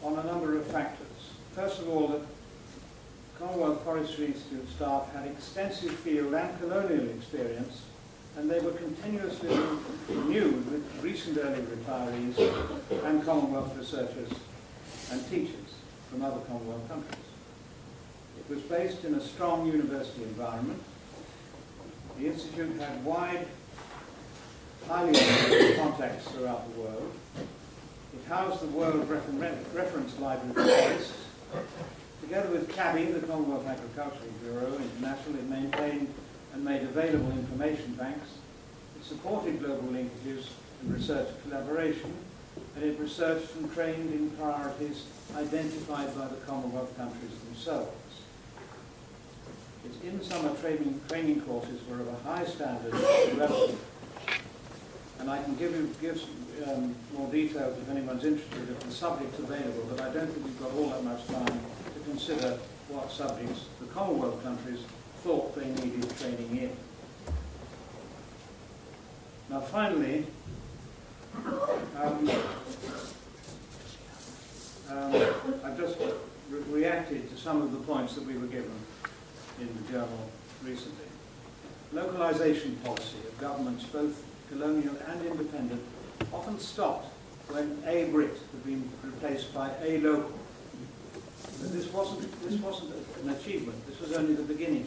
on a number of factors. First of all, the Commonwealth Forestry Institute staff had extensive field and colonial experience, and they were continuously renewed with recent early retirees and Commonwealth researchers and teachers from other Commonwealth countries. It was based in a strong university environment. The Institute had wide, highly engaged contacts throughout the world. It housed the World Reference Library for Forests. Together with CABI, the Commonwealth Agricultural Bureau International, it maintained and made available information banks. It supported global linkages and research collaboration, and it researched and trained in priorities identified by the Commonwealth countries themselves. Its in-summer training courses were of a high standard and relevant, and I can give some more details if anyone's interested of the subjects available, but I don't think we've got all that much time to consider what subjects the Commonwealth countries thought they needed training in. Now finally, I've just reacted to some of the points that we were given in the journal recently. Localisation policy of governments, both colonial and independent, often stopped when a Brit had been replaced by a local. But this wasn't an achievement. This was only the beginning.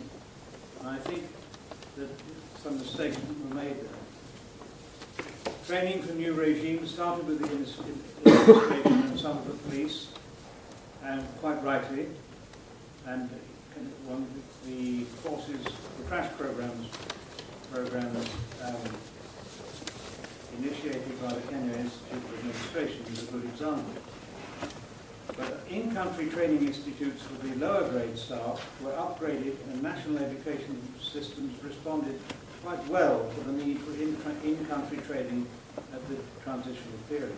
And I think that some mistakes were made there. Training for new regimes started with the administration and some of the police, and quite rightly, and one of the courses, the crash programs initiated by the Kenya Institute of Administration is a good example. But in-country training institutes for the lower grade staff were upgraded, and national education systems responded quite well to the need for in-country training at the transitional period.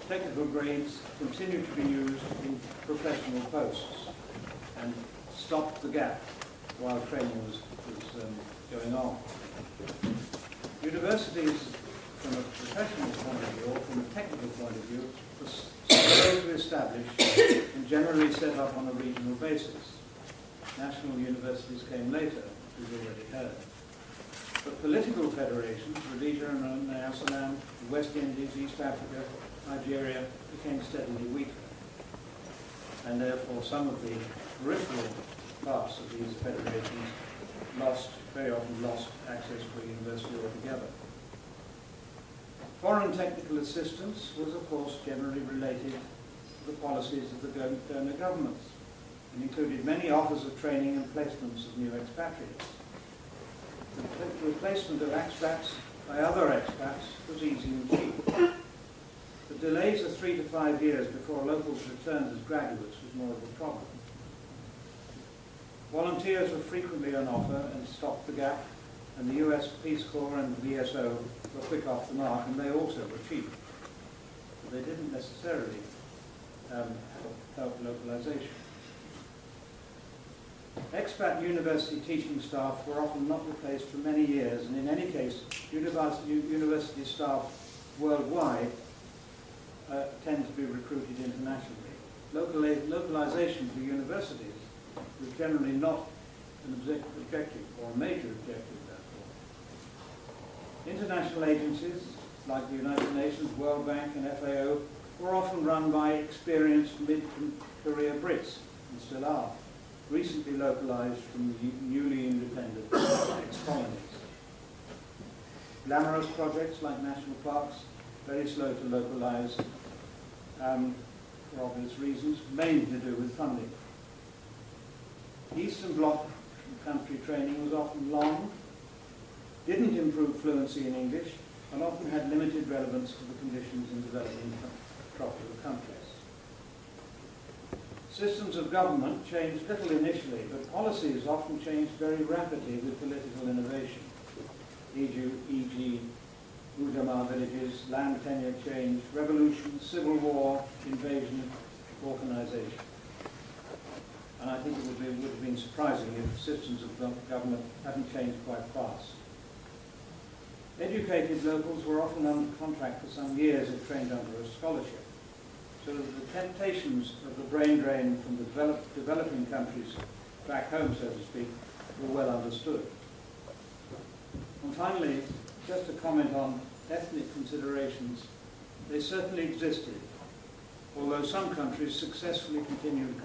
Technical grades continued to be used in professional posts and stopped the gap while training was going on. Universities, from a professional point of view or from a technical point of view, were slowly established and generally set up on a regional basis. National universities came later, as we've already heard. But political federations, Rhodesia and Nyasaland, the West Indies, East Africa, Nigeria, became steadily weaker. And therefore some of the peripheral parts of these federations very often lost access to a university altogether. Foreign technical assistance was, of course, generally related to the policies of the donor governments and included many offers of training and placements of new expatriates. The replacement of expats by other expats was easy and cheap. The delays of 3 to 5 years before locals returned as graduates was more of a problem. Volunteers were frequently on offer and stopped the gap, and the US Peace Corps and the VSO were quick off the mark, and they also were cheap. But they didn't necessarily help localization. Expat university teaching staff were often not replaced for many years, and in any case, university staff worldwide tend to be recruited internationally. Localization for universities was generally not an objective, or a major objective, therefore. International agencies, like the United Nations, World Bank and FAO, were often run by experienced mid-career Brits, and still are, recently localized from newly independent ex-colonies. Glamorous projects like national parks, very slow to localize, for obvious reasons, mainly to do with funding. Eastern Bloc country training was often long, didn't improve fluency in English, and often had limited relevance to the conditions in developing tropical countries. Systems of government changed little initially, but policies often changed very rapidly with political innovation, e.g. Ujamaa villages, land tenure change, revolution, civil war, invasion, balkanization. And I think it would have been surprising if systems of government hadn't changed quite fast. Educated locals were often under contract for some years if trained under a scholarship, so that the temptations of the brain drain from the developing countries back home, so to speak, were well understood. And finally, just a comment on ethnic considerations. They certainly existed, although some countries successfully continued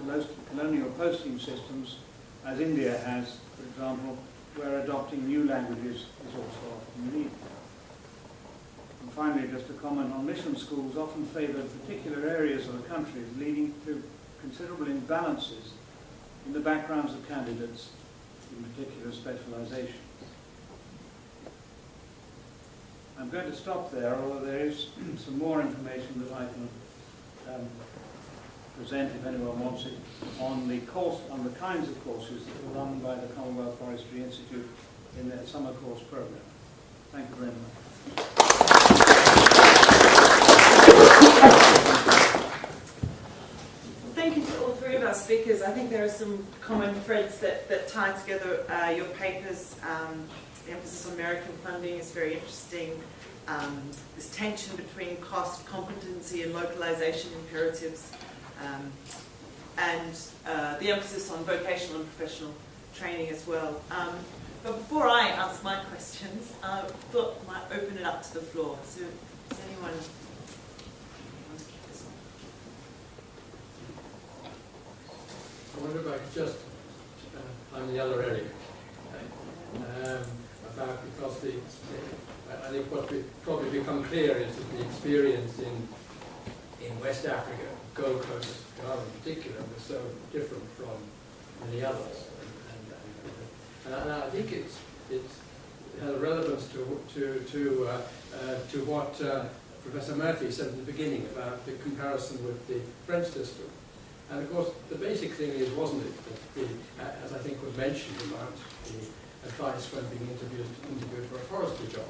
colonial posting systems, as India has, for example, where adopting new languages is also often needed. And finally, just a comment on mission schools often favoured particular areas of the country, leading to considerable imbalances in the backgrounds of candidates in particular specialisations. I'm going to stop there, although there is some more information that I can present, if anyone wants it, on the kinds of courses that are run by the Commonwealth Forestry Institute in their summer course program. Thank you very much. Thank you to all three of our speakers. I think there are some common threads that tie together your papers. The emphasis on American funding is very interesting. This tension between cost, competency and localisation imperatives, and the emphasis on vocational and professional training as well. But before I ask my questions, I thought I might open it up to the floor. So does anyone want to kick this off? I wonder if I could just, on the other area, because I think what we probably become clear is that the experience in West Africa, Gold Coast, Ghana in particular, was so different from many others, and I think it has a relevance to what Professor Murphy said at the beginning about the comparison with the French system. And of course, the basic thing is, wasn't it, that as I think was mentioned about the advice when being interviewed for a forestry job,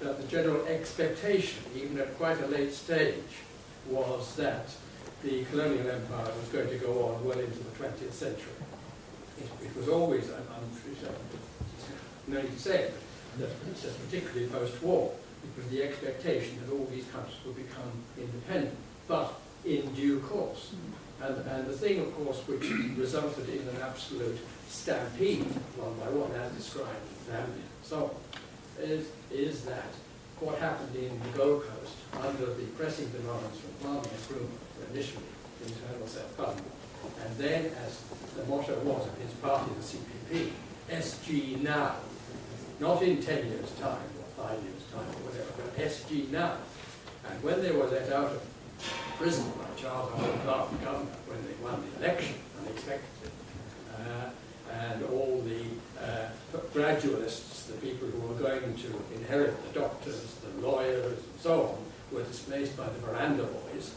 that the general expectation, even at quite a late stage, was that the colonial empire was going to go on well into the 20th century. It was always, no need to say it, that particularly post-war, it was the expectation that all these countries would become independent, but in due course. And the thing, of course, which resulted in an absolute stampede, one by one, as described in Zambia and so on, is that what happened in the Gold Coast under the pressing demands from Kwame Nkrumah, initially internal self-government, and then, as the motto was of his party, the CPP, SG now, not in 10 years' time or 5 years' time or whatever, but SG now. And when they were let out of prison by Charles Clark, the governor, when they won the election, unexpectedly, and all the gradualists, the people who were going to inherit the doctors, the lawyers, and so on, were displaced by the veranda boys,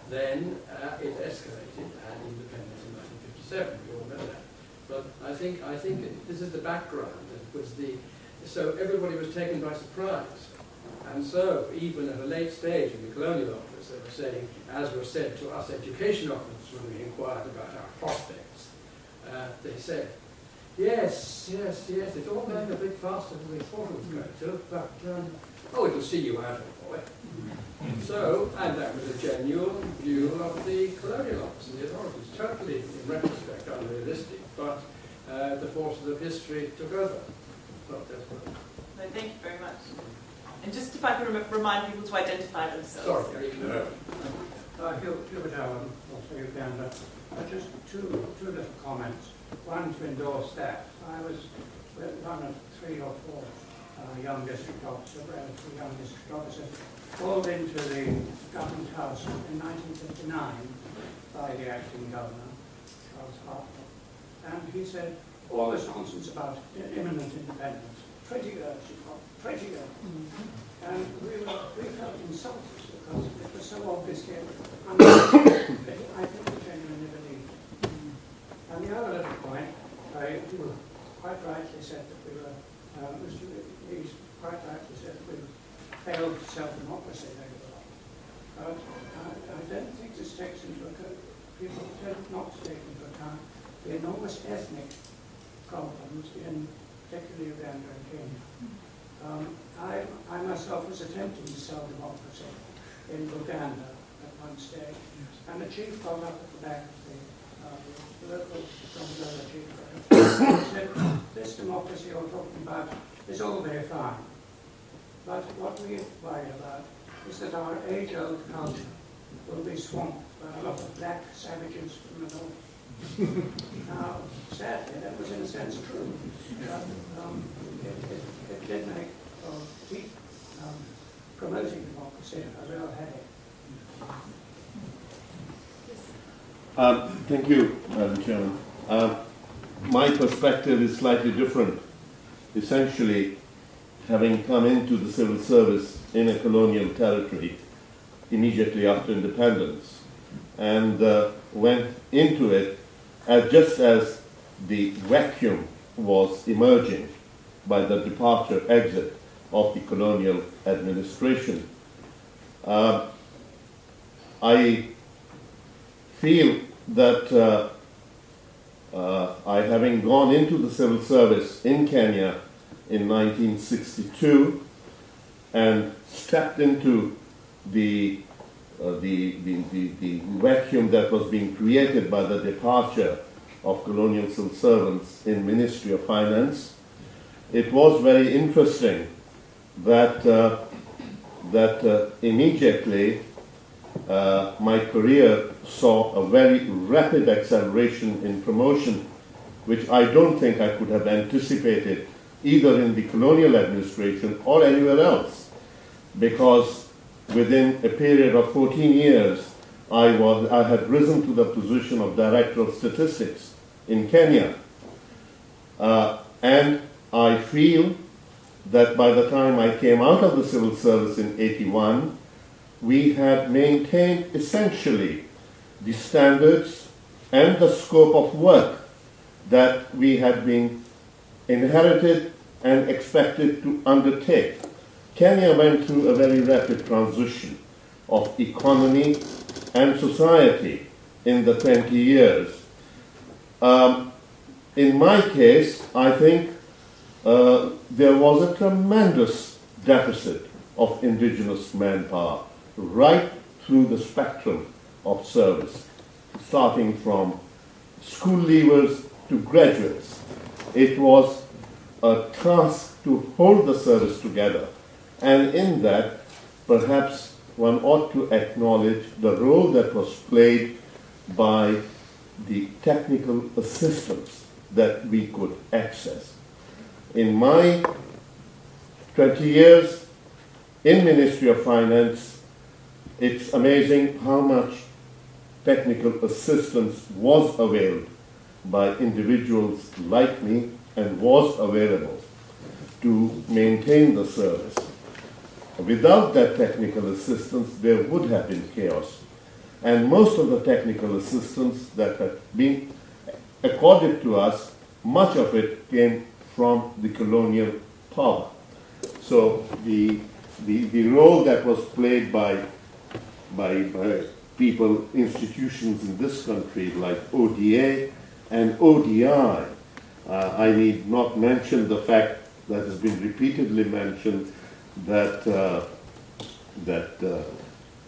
then it escalated and independence in 1957. We all know that. But I think this is the background. It was so everybody was taken by surprise. And so, even at a late stage in the colonial office, they were saying, as was said to us education officers when we inquired about our prospects, they said, yes, it's all going a bit faster than we thought it was going to, but, it'll see you out, boy. So, and that was a genuine view of the colonial office and the authorities, totally, in retrospect, unrealistic, but the forces of history took over. Not desperate. No, thank you very much. And just if I can remind people to identify themselves. Sorry. Hubert Allen, also Uganda. Just two little comments. One to endorse that. I was one of 3 or 4 young district officers, relatively young district officers, called into the government house in 1959 by the acting governor, Charles Hartnell. he said, all this nonsense about imminent independence, pretty good, she thought, pretty good. And we felt insulted because it was so obviously I think we genuinely believed. And the other little point, you quite rightly said that we were, Mr. Lees quite rightly said that we failed self-democracy later on. But I don't think this takes into account, people tend not to take into account the enormous ethnic problems in particularly Uganda and Kenya. I myself was attempting to sell democracy in Uganda at one stage, and the chief got up at the back of the local Commonwealth chief and said, this democracy you're talking about is all very fine, but what we're worried about is that our age-old culture will be swamped by a lot of black savages from the north. Now, sadly, that was in a sense true. But, it did make promoting democracy a real headache. Thank you, Madam Chairman. My perspective is slightly different. Essentially, having come into the civil service in a colonial territory immediately after independence, and went into it just as the vacuum was emerging by the exit of the colonial administration. I feel that I, having gone into the civil service in Kenya in 1962 and stepped into the vacuum that was being created by the departure of colonial civil servants in Ministry of Finance, it was very interesting that immediately my career saw a very rapid acceleration in promotion, which I don't think I could have anticipated either in the colonial administration or anywhere else, because within a period of 14 years, I had risen to the position of Director of Statistics in Kenya. And I feel that by the time I came out of the civil service in '81, we had maintained essentially the standards and the scope of work that we had been inherited and expected to undertake. Kenya went through a very rapid transition of economy and society in the 20 years. In my case, I think there was a tremendous deficit of indigenous manpower right through the spectrum of service, starting from school leavers to graduates. It was a task to hold the service together, and in that, perhaps one ought to acknowledge the role that was played by the technical assistance that we could access. In my 20 years in Ministry of Finance, it's amazing how much technical assistance was availed by individuals like me and was available to maintain the service. Without that technical assistance, there would have been chaos. And most of the technical assistance that had been accorded to us, much of it came from the colonial power. So the role that was played by people, institutions in this country like ODA and ODI, I need not mention the fact that has been repeatedly mentioned that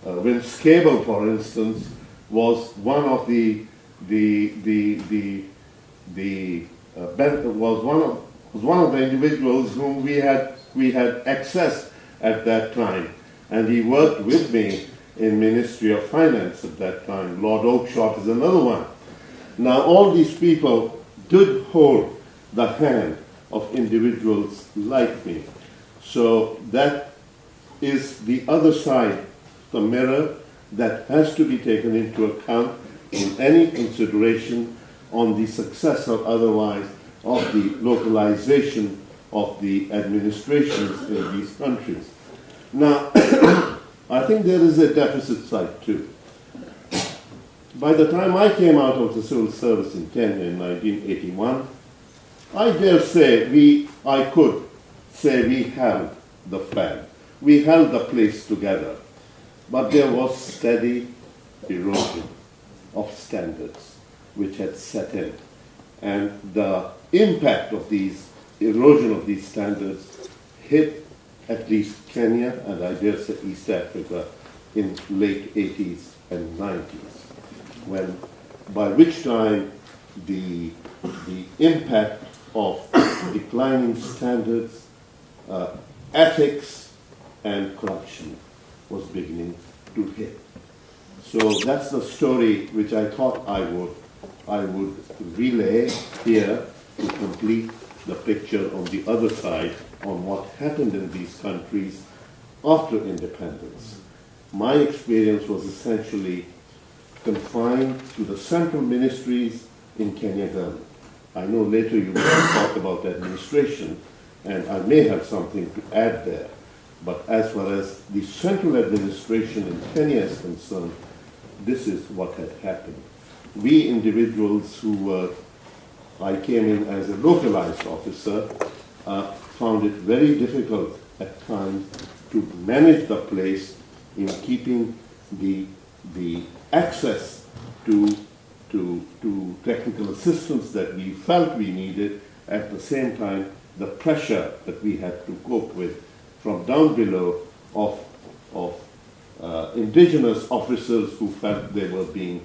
Vince Cable, for instance, was one of the individuals whom we had accessed at that time, and he worked with me in Ministry of Finance at that time. Lord Oakeshott is another one. Now, all these people did hold the hand of individuals like me. So that is the other side, the mirror that has to be taken into account in any consideration on the success or otherwise of the localization of the administrations in these countries. Now, I think there is a deficit side too. By the time I came out of the civil service in Kenya in 1981, I dare say I could say we held the flag. We held the place together. But there was steady erosion of standards which had set in. And the impact of these erosion of these standards hit at least Kenya and I dare say East Africa in late 80s and 90s, by which time the impact of declining standards, ethics, and corruption was beginning to hit. So that's the story which I thought I would relay here to complete the picture on the other side on what happened in these countries after independence. My experience was essentially confined to the central ministries in Kenya government. I know later you will talk about administration, and I may have something to add there. But as far as the central administration in Kenya is concerned, this is what had happened. We individuals who were, I came in as a localized officer, found it very difficult at times to manage the place in keeping the access to technical assistance that we felt we needed, at the same time the pressure that we had to cope with from down below of indigenous officers who felt they were being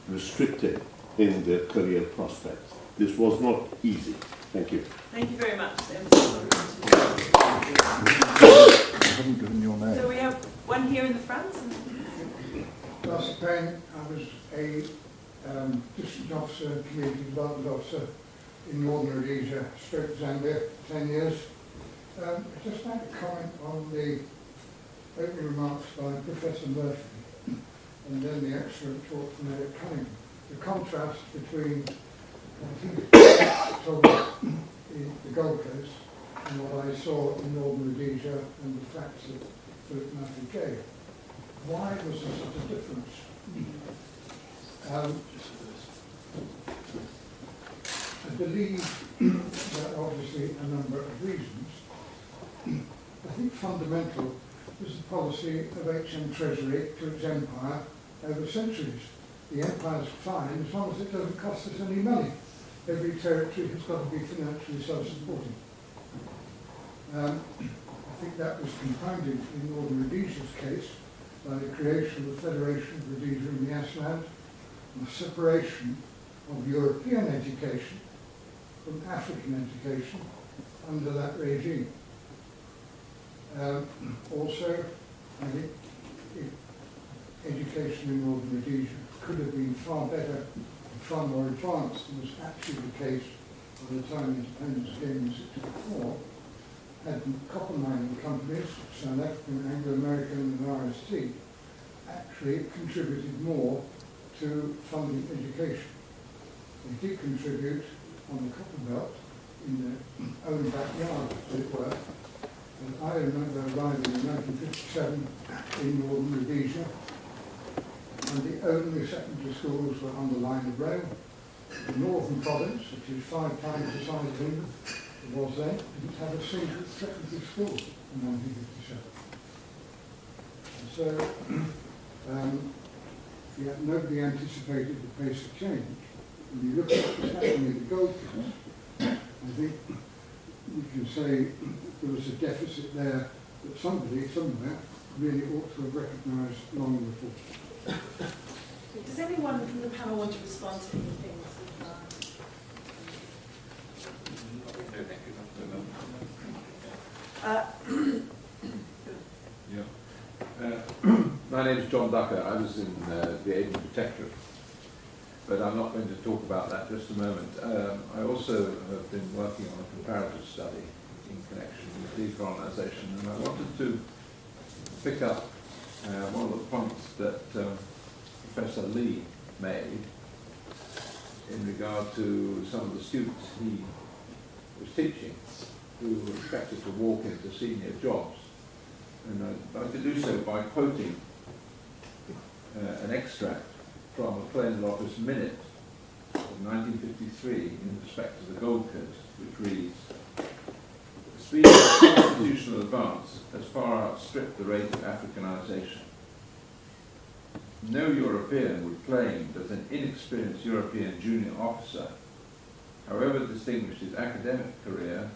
restricted in their career prospects. This was not easy. Thank you. Thank you very much. So we have one here in the front. Last Payne, I was a district officer, community development officer in Northern Rhodesia, Zambia, 10 years. I'd just like to comment on the opening remarks by Professor Murphy and then the excellent talk from Eric Cunningham. The contrast between the Gold Coast and what I saw in Northern Rhodesia and the facts that Philip Murphy gave. Why was there such a difference? I believe there are obviously a number of reasons. I think fundamental was the policy of HM Treasury to its empire over centuries. The empire's fine as long as it doesn't cost us any money. Every territory has got to be financially self-supporting. I think that was compounded in Northern Rhodesia's case by the creation of the Federation of Rhodesia and the Asland and the separation of European education from African education under that regime. Also, I think education in Northern Rhodesia could have been far better and far more advanced than was actually the case by the time independence came in 1964. Had copper mining companies, South African, Anglo-American and RST, actually contributed more to funding education. They did contribute on the copper belt in their own backyard, as it were. And I remember arriving in 1957 in Northern Rhodesia, and the only secondary schools were on the line of rail. The Northern Province, which is 5 times the size of England, it was then, didn't have a single secondary school in 1957. And so, nobody anticipated the pace of change. When you look at what's happening in the Gold Coast, I think we can say there was a deficit there that somebody, somewhere, really ought to have recognised long before. Does anyone from the panel want to respond to anything? My name is John Ducker. I was in the Aid and Protectorate, but I'm not going to talk about that just a moment. I also have been working on a comparative study in connection with decolonisation, and I wanted to pick up one of the points that Professor Lee made in regard to some of the students he was teaching who were expected to walk into senior jobs. And I'd like to do so by quoting an extract from a Colonial Office minute of 1953 in respect to the Gold Coast, which reads, "The speed of constitutional advance has far outstripped the rate of Africanisation. No European would claim that an inexperienced European junior officer, however distinguished his academic career,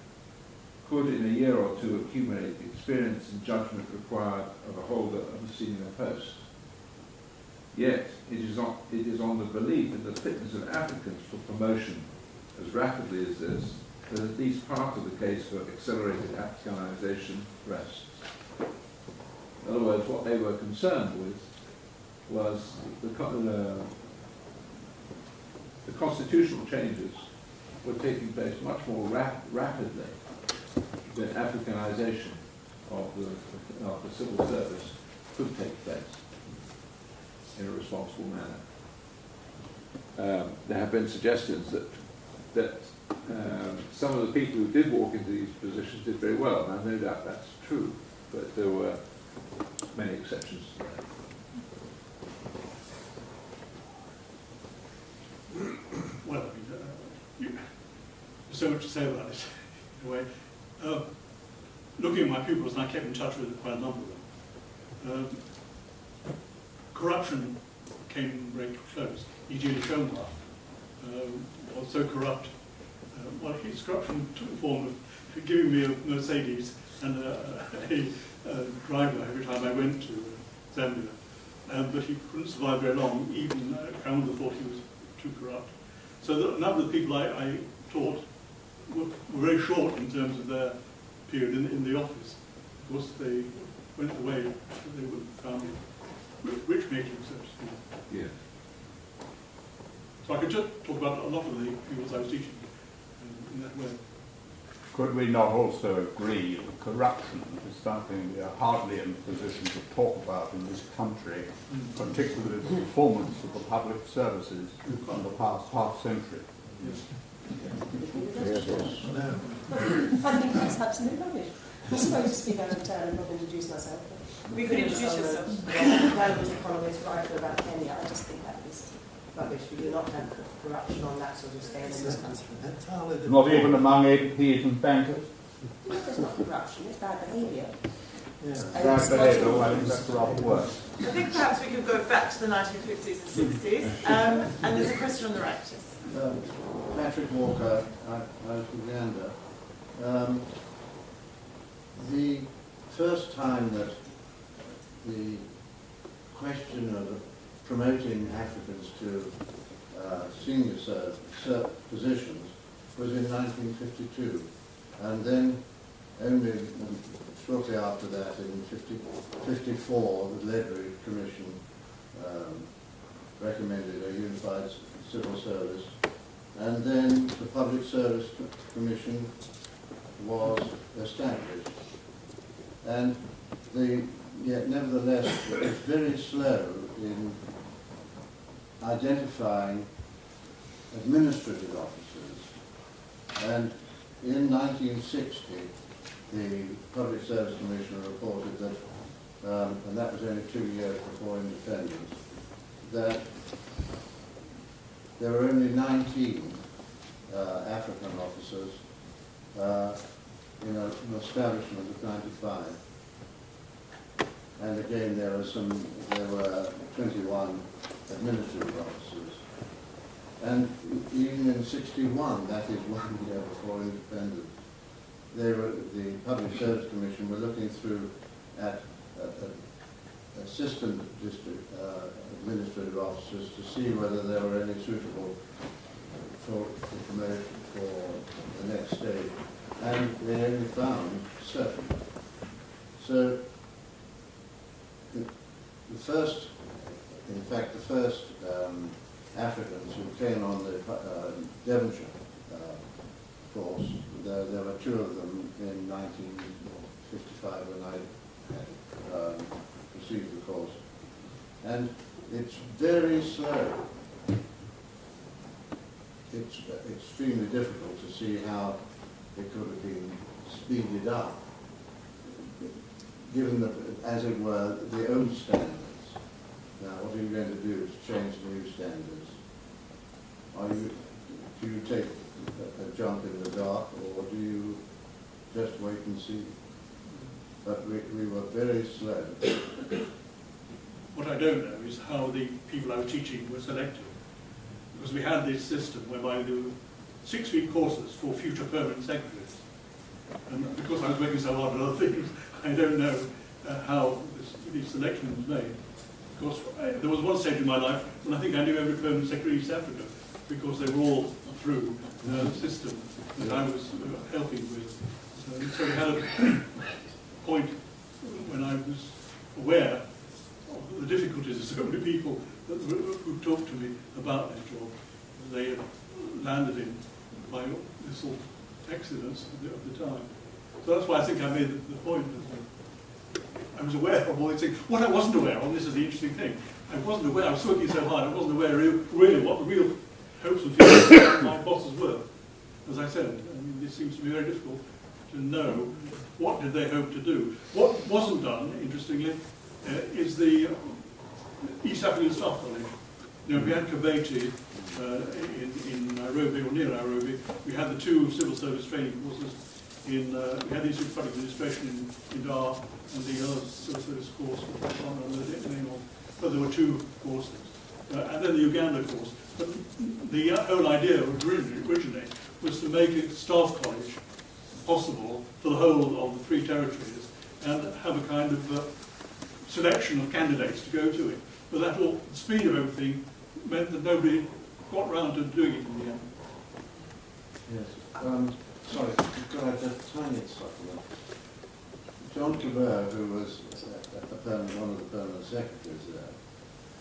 could in a year or two accumulate the experience and judgment required of a holder of a senior post. Yet it is on the belief in the fitness of Africans for promotion as rapidly as this that at least part of the case for accelerated Africanisation rests." In other words, what they were concerned with was the constitutional changes were taking place much more rapidly than Africanisation of the civil service could take place in a responsible manner. There have been suggestions that some of the people who did walk into these positions did very well, and I have no doubt that's true, but there were many exceptions to that. Well, there's so much to say about this in a way. Looking at my pupils, and I kept in touch with quite a number of them, corruption came very close. E.g. Localisation was so corrupt. Well, his corruption took the form of giving me a Mercedes and a driver every time I went to Zambia. But he couldn't survive very long, even Cromwell thought he was too corrupt. So a number of the people I taught were very short in terms of their period in the office. Of course, they went away, they were found rich making, so to speak. Yeah. So I could just talk about a lot of the people I was teaching in that way. Could we not also agree that corruption is something we are hardly in a position to talk about in this country, particularly the performance of the public services in the past half century? Yes. I think that's absolutely rubbish. I'm supposed to speak out of turn and not introduce myself. We could introduce yourself. Global economist, right for about Kenya. I just think that is rubbish. We do not have corruption on that sort of scale in this country. Not even among MPs and bankers? It's not corruption, it's bad behaviour. Bad behaviour, well, I think that's rather worse. I think perhaps we could go back to the 1950s and 60s. And there's a question on the right. Yes. Patrick Walker, out of Uganda. The first time that the question of promoting Africans to senior positions was in 1952, and then only shortly after that, in 1954, the Ledbury Commission recommended a unified civil service, and then the Public Service Commission was established. And yet nevertheless, it was very slow in identifying administrative officers. And in 1960, the Public Service Commission reported that, and that was only 2 years before independence, that there were only 19 African officers in an establishment of 95. And again, there were 21 administrative officers. And even in 61, that is 1 year before independence, the Public Service Commission were looking through at assistant district administrative officers to see whether there were any suitable for promotion for the next stage. And they only found 7. So the first Africans who came on the Devonshire course, there were 2 of them in 1955 when I received the course. And it's very slow it's extremely difficult to see how it could have been speeded up, given the, as it were, the old standards. Now, what are you going to do to change new standards? Do you take a jump in the dark, or do you just wait and see? But we were very slow. What I don't know is how the people I was teaching were selected. Because we had this system whereby there were 6-week courses for future permanent secretaries. And because I was working so hard on other things, I don't know how this selection was made. Because there was one stage in my life when I think I knew every permanent secretary in East Africa, because they were all through the system that I was helping with. So we had a point when I was aware of the difficulties of so many people who talked to me about this job. They had landed in by this sort of accidents of the time. So that's why I think I made the point that I was aware of all these things. What I wasn't aware of, and this is the interesting thing, I wasn't aware, I was working so hard, I wasn't aware really what the real hopes and feelings of my bosses were. As I said, I mean, this seems to be very difficult to know what did they hope to do. What wasn't done, interestingly, is the East African Staff College. You know, we had Kabeti in Nairobi, or near Nairobi. We had the 2 civil service training courses in, we had the Institute of Public Administration in Dar, and the other civil service course, which I can't remember the name of, but there were 2 courses. And then the Uganda course. But the whole idea originally was to make a staff college possible for the whole of the 3 territories and have a kind of selection of candidates to go to it. But that all, the speed of everything meant that nobody got round to doing it in the end. Yes. Sorry, could I just tiny supplement? John Cabert, who was one of the permanent secretaries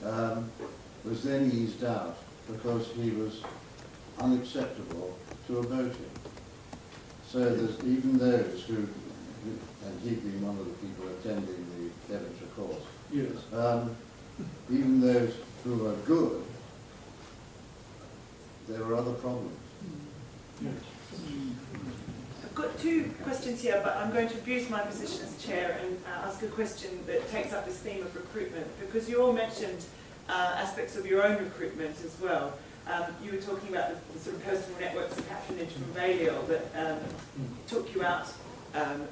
there, was then eased out because he was unacceptable to a voting. So there's even those who, and he'd been one of the people attending the Devonshire course, yes. Even those who were good, there were other problems. Yes. I've got 2 questions here, but I'm going to abuse my position as chair and ask a question that takes up this theme of recruitment, because you all mentioned aspects of your own recruitment as well. You were talking about the sort of personal networks of patronage from Balliol that took you out,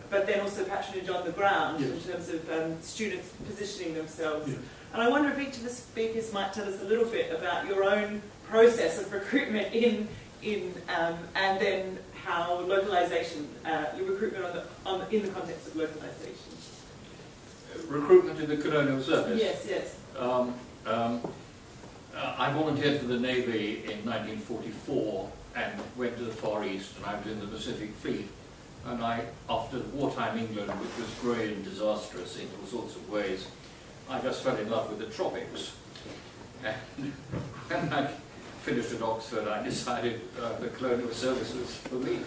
but then also patronage on the ground, yes, in terms of students positioning themselves. Yes. And I wonder if each of the speakers might tell us a little bit about your own process of recruitment and then how localisation, your recruitment in the context of localisation. Recruitment in the colonial service? Yes, yes. I volunteered for the Navy in 1944 and went to the Far East, and I was in the Pacific Fleet. And after wartime England, which was grey and disastrous in all sorts of ways, I just fell in love with the tropics. And when I finished at Oxford, I decided the colonial service was for me.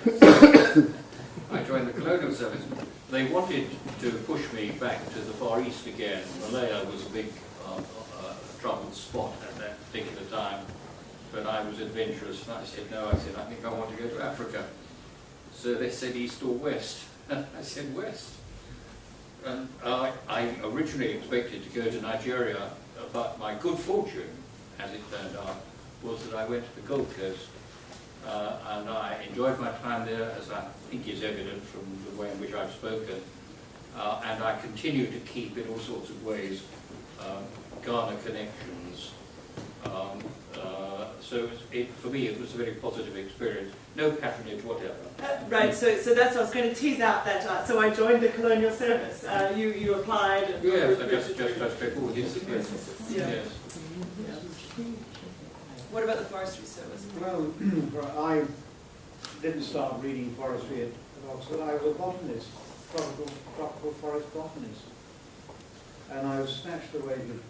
I joined the colonial service. They wanted to push me back to the Far East again. Malaya was a big troubled spot at that particular time, but I was adventurous and I said no. I said, I think I want to go to Africa. So they said East or West, and I said West. And I originally expected to go to Nigeria, but my good fortune, as it turned out, was that I went to the Gold Coast, and I enjoyed my time there, as I think is evident from the way in which I've spoken, and I continue to keep in all sorts of ways Ghana connections. So for me it was a very positive experience. No patronage whatever. Right, so that's what I was going to tease out that. So I joined the colonial service. You applied. And yes, just straightforward. Yes. Yeah. Yes. Yeah. What about the forestry service? Well, I didn't start reading forestry at Oxford. I was a botanist, tropical forest botanist. And I was snatched away to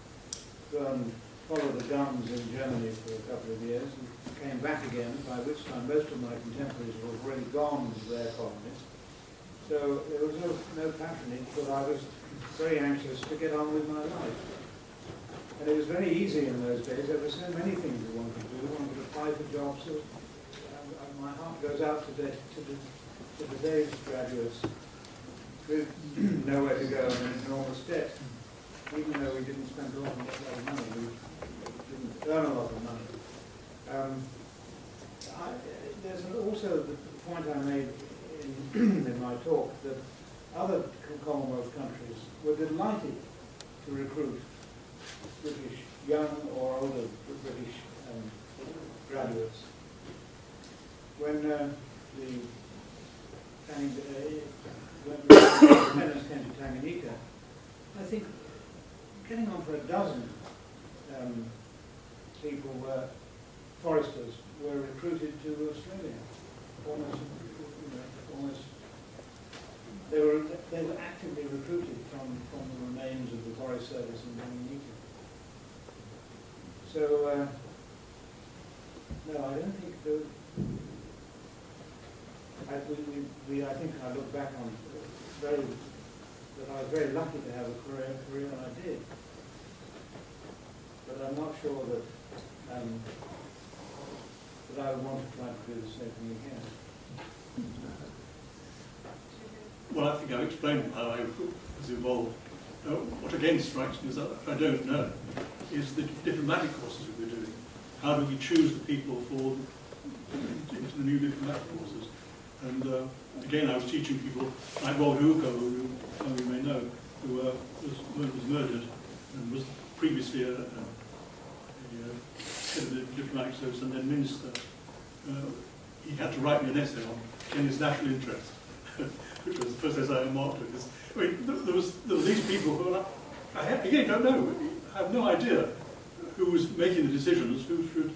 follow the guns in Germany for a couple of years and came back again, by which time most of my contemporaries were already gone to their colonies. So there was no patronage, but I was very anxious to get on with my life. And it was very easy in those days. There were so many things we wanted to do. We wanted to apply for jobs. my heart goes out to the Davis graduates with nowhere to go and an enormous debt. Even though we didn't spend a lot of money, we didn't earn a lot of money. There's also the point I made in my talk that other Commonwealth countries were delighted to recruit British, young or older British graduates. When the independence came to Tanganyika, I think getting on for a dozen people were foresters were recruited to Australia. Almost. They were actively recruited from the remains of the Forest Service in Tanganyika. So no, I don't think I think I look back on that I was very lucky to have a career and I did. But I'm not sure that I would want to try to do the same thing again. Well, I think I've explained how I was involved. What again strikes me is that I don't know is the diplomatic courses that we're doing. How do we choose the people for into the new diplomatic courses? And again, I was teaching people like Robert Ugo, who some of you may know, who was murdered and was previously a head of the diplomatic service and then minister. He had to write me an essay on Kenya's national interest, which was the first essay I marked with this. I mean, there were these people who were like, I again don't know, I have no idea who was making the decisions, who should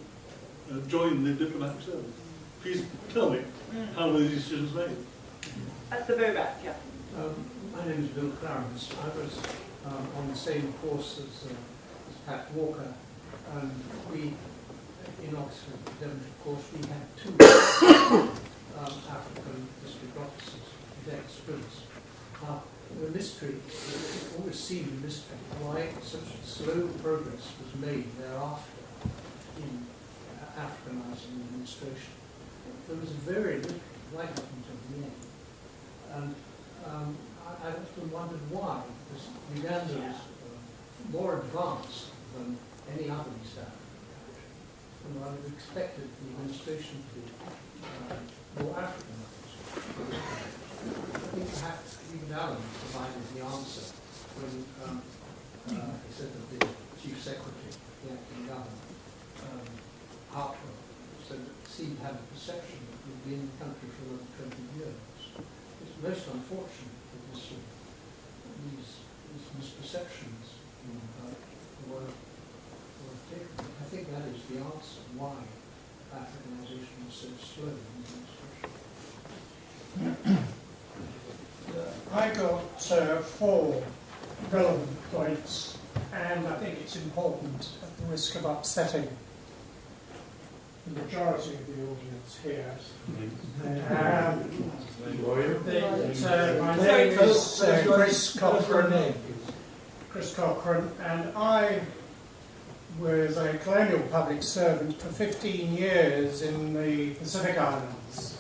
join the diplomatic service. Please tell me how were these decisions made? At the very back, yeah. My name is Bill Clarence. I was on the same course as Pat Walker, and we, in Oxford, of course, we had two African history officers with experience. The mystery, it always seemed a mystery why such slow progress was made thereafter in Africanizing the administration. There was very little right up until the end. And I often wondered why, because Uganda was more advanced than any other East African country. And I would have expected the administration to be more Africanized. I think perhaps even Alan provided the answer when he said that the Chief Secretary of the acting government, Hartwell, said that it seemed to have a perception that we'd be in the country for another 20 years. It's most unfortunate that these misperceptions were taken. I think that is the answer why Africanization was so slow in the administration. I got 4 relevant points, and I think it's important, at the risk of upsetting the majority of the audience here. My name is Chris Cochrane, and I was a colonial public servant for 15 years in the Pacific Islands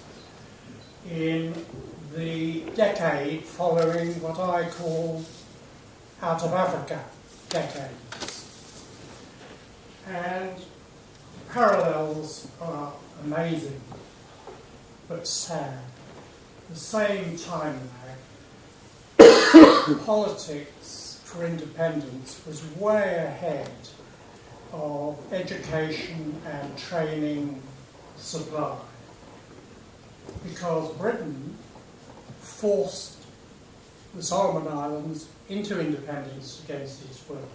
in the decade following what I call out of Africa decades. And parallels are amazing, but sad. The same time lag, politics for independence was way ahead of education and training supply, because Britain forced the Solomon Islands into independence against its will.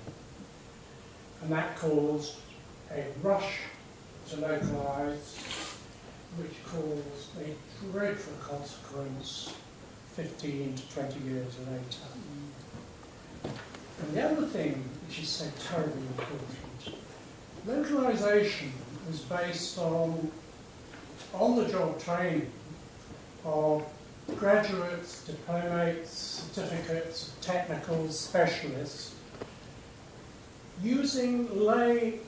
And that caused a rush to localise, which caused a dreadful consequence 15 to 20 years later. And the other thing which is so terribly important, localisation was based on the-job training of graduates, diplomates, certificates, technicals, specialists, using lay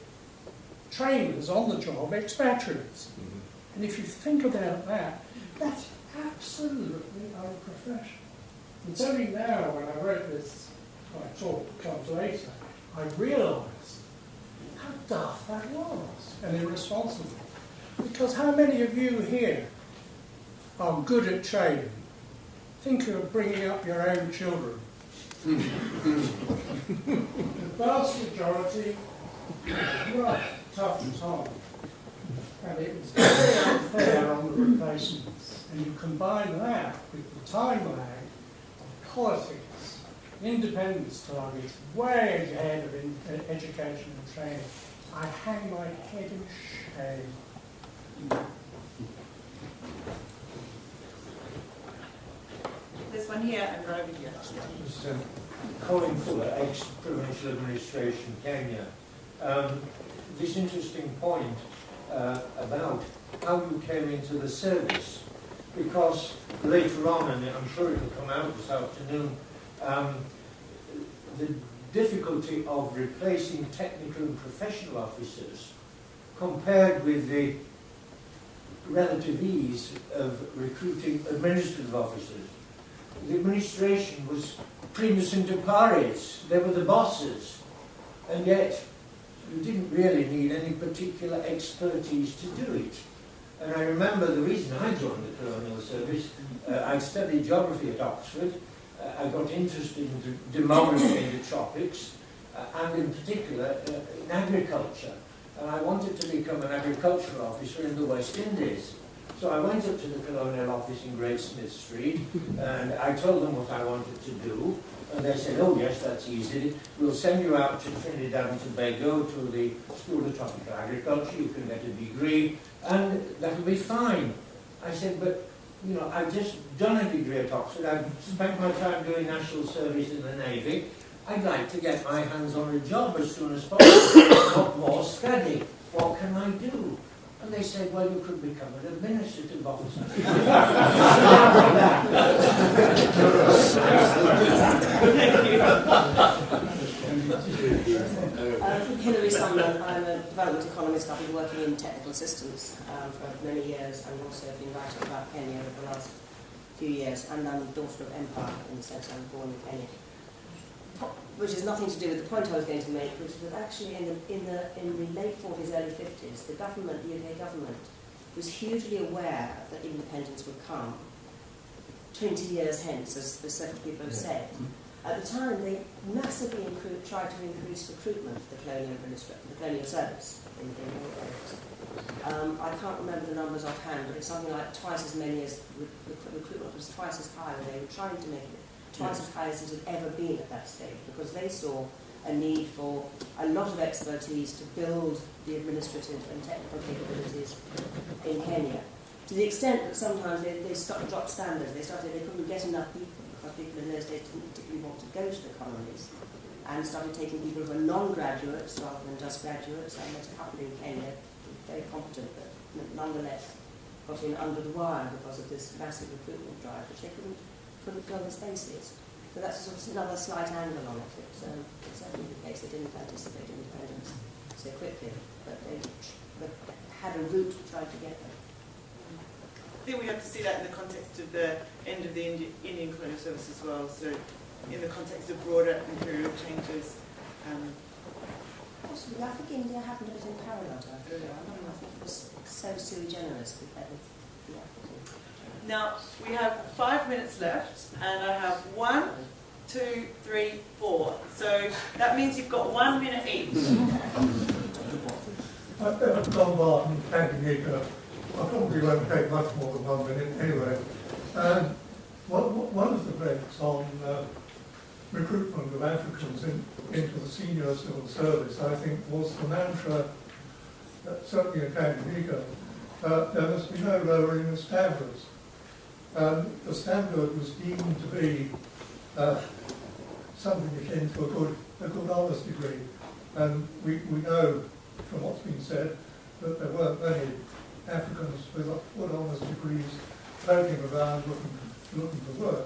trainers on the job, expatriates. And if you think about that, that's absolutely unprofessional. It's only now, when I wrote this, my talk comes later, I realised how daft that was and irresponsible. Because how many of you here are good at training? Think of bringing up your own children. The vast majority were tough and hard. And it was very unfair on the replacements. And you combine that with the time lag of politics, independence targets, way ahead of education and training. I hang my head in shame. There's one here and one over here. Colin Fuller, ex-Provincial Administration, Kenya. This interesting point about how you came into the service, because later on, and I'm sure it will come out this afternoon, the difficulty of replacing technical and professional officers compared with the relative ease of recruiting administrative officers. The administration was primus inter pares, they were the bosses, and yet you didn't really need any particular expertise to do it. And I remember the reason I joined the colonial service, I studied geography at Oxford, I got interested in demography in the tropics, and in particular in agriculture. And I wanted to become an agricultural officer in the West Indies. So I went up to the colonial office in Great Smith Street, and I told them what I wanted to do. And they said, oh yes, that's easy. We'll send you out to Trinidad and Tobago to the School of Tropical Agriculture. You can get a degree, and that'll be fine. I said, but, you know, I've just done a degree at Oxford. I've spent my time doing national service in the Navy. I'd like to get my hands on a job as soon as possible, not more study. What can I do? And they said, well, you could become an administrative officer. Hilary Sumner, I'm a development economist. I've been working in technical assistance for many years, and also been writing about Kenya over the last few years. And I'm the daughter of Empire in the sense I was born in Kenya. Which has nothing to do with the point I was going to make, which is that actually in the late 40s, early 50s, the government, the UK government, was hugely aware that independence would come 20 years hence, as several people have said. At the time, they massively tried to increase recruitment for the colonial service in all areas. I can't remember the numbers offhand, but it's something like twice as many as recruitment was twice as high, and they were trying to make it twice as high as it had ever been at that stage, because they saw a need for a lot of expertise to build the administrative and technical capabilities in Kenya. To the extent that sometimes they dropped standards. They couldn't get enough people, because people in those days didn't particularly want to go to the colonies, and started taking people who were non-graduates rather than just graduates. I met a couple in Kenya, very competent, but nonetheless got in under the wire because of this massive recruitment drive, which they couldn't fill the spaces. So that's sort of another slight angle on it. It's certainly the case they didn't anticipate independence so quickly, but they had a route to try to get there. I think we have to see that in the context of the end of the Indian colonial service as well. So in the context of broader imperial changes. Possibly, I think India happened a bit in parallel to Africa. I think it was so sui generis compared with the African. Now, we have 5 minutes left, and I have 1, 2, 3, 4. So that means you've got 1 minute each. I've never gone by in Tanganyika. I probably won't take much more than 1 minute anyway. One of the breaks on recruitment of Africans into the senior civil service, I think, was the mantra, certainly in Tanganyika, there must be no lowering of standards. The standard was deemed to be something akin to a good honours degree, and we know from what's been said that there weren't many Africans with good honours degrees floating around looking for work.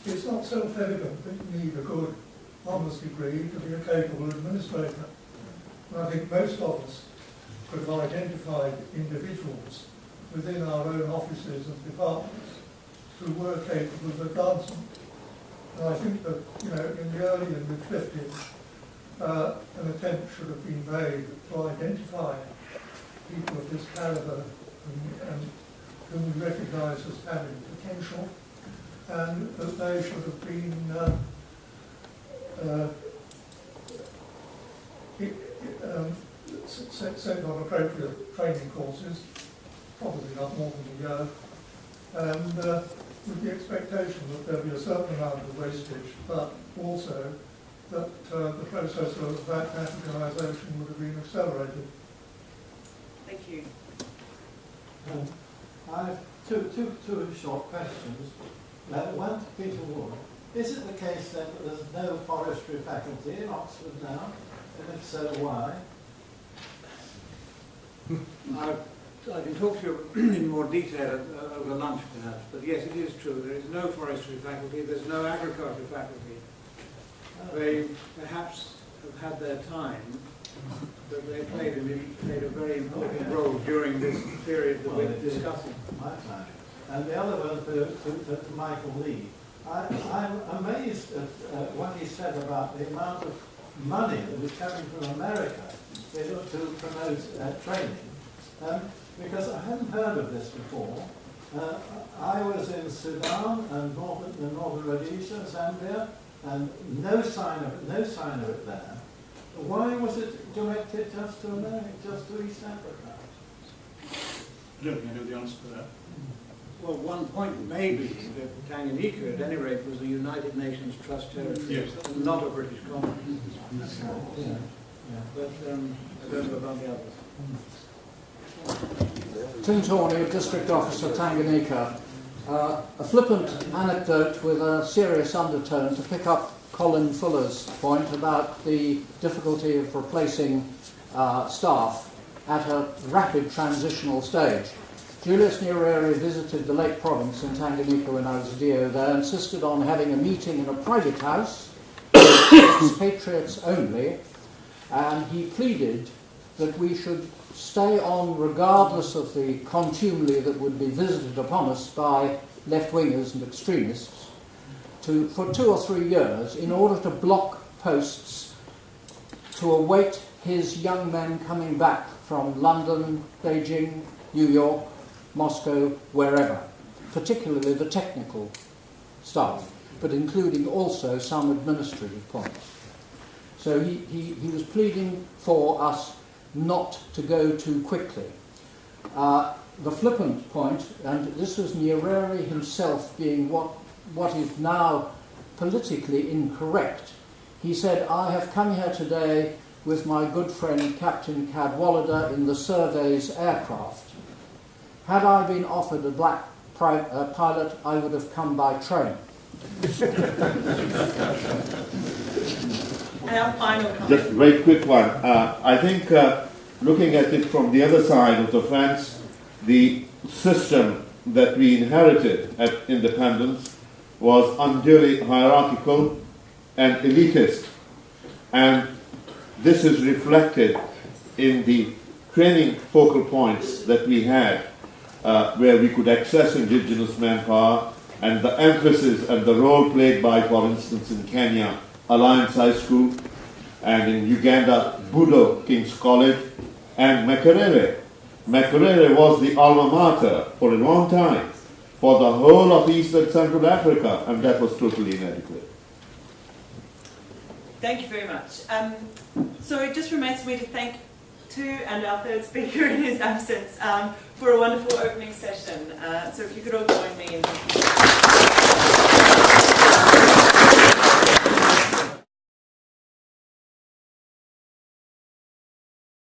It's not self-evident that you need a good honours degree to be a capable administrator. And I think most of us could have identified individuals within our own offices and departments who were capable of advancement. And I think that, in the early and mid-50s, an attempt should have been made to identify people of this calibre and whom we recognise as having potential, and that they should have been sent on appropriate training courses, probably not more than a year, and with the expectation that there'd be a certain amount of wastage, but also that the process of Africanisation would have been accelerated. Thank you. I have two short questions. One to Peter Wood. Is it the case then that there's no forestry faculty in Oxford now? And if so, why? I can talk to you in more detail over lunch perhaps, but yes, it is true. There is no forestry faculty, there's no agriculture faculty. They perhaps have had their time, but they played a very important role during this period that we're discussing. My time. And the other one to Michael Lee. I'm amazed at what he said about the amount of money that is coming from America to promote training. Because I hadn't heard of this before. I was in Sudan and northern Rhodesia, Zambia, and no sign of it there. Why was it directed just to America, just to East Africa? I don't think I know the answer to that. Well, one point may be that Tanganyika, at any rate, was a United Nations Trust territory, Yes. and not a British colony. Yeah. But I don't know about the others. Tim Tawney, District Officer, Tanganyika. A flippant anecdote with a serious undertone to pick up Colin Fuller's point about the difficulty of replacing staff at a rapid transitional stage. Julius Nyerere visited the Lake Province in Tanganyika when I was DO there, insisted on having a meeting in a private house, expatriates only, and he pleaded that we should stay on regardless of the contumely that would be visited upon us by left-wingers and extremists for 2 or 3 years in order to block posts to await his young men coming back from London, Beijing, New York, Moscow, wherever, particularly the technical staff, but including also some administrative points. So he was pleading for us not to go too quickly. The flippant point, and this was Nyerere himself being what is now politically incorrect. He said, "I have come here today with my good friend Captain Cadwallader in the Survey's aircraft. Had I been offered a black pilot, I would have come by train." And our final comment. Just a very quick one. I think looking at it from the other side of the fence, the system that we inherited at independence was unduly hierarchical and elitist. And this is reflected in the training focal points that we had, where we could access indigenous manpower, and the emphasis and the role played by, for instance, in Kenya, Alliance High School, and in Uganda, Budo King's College, and Makerere. Makerere was the alma mater for a long time for the whole of East and Central Africa, and that was totally inadequate. Thank you very much. So it just remains for me to thank Tu and our third speaker in his absence for a wonderful opening session. So if you could all join me in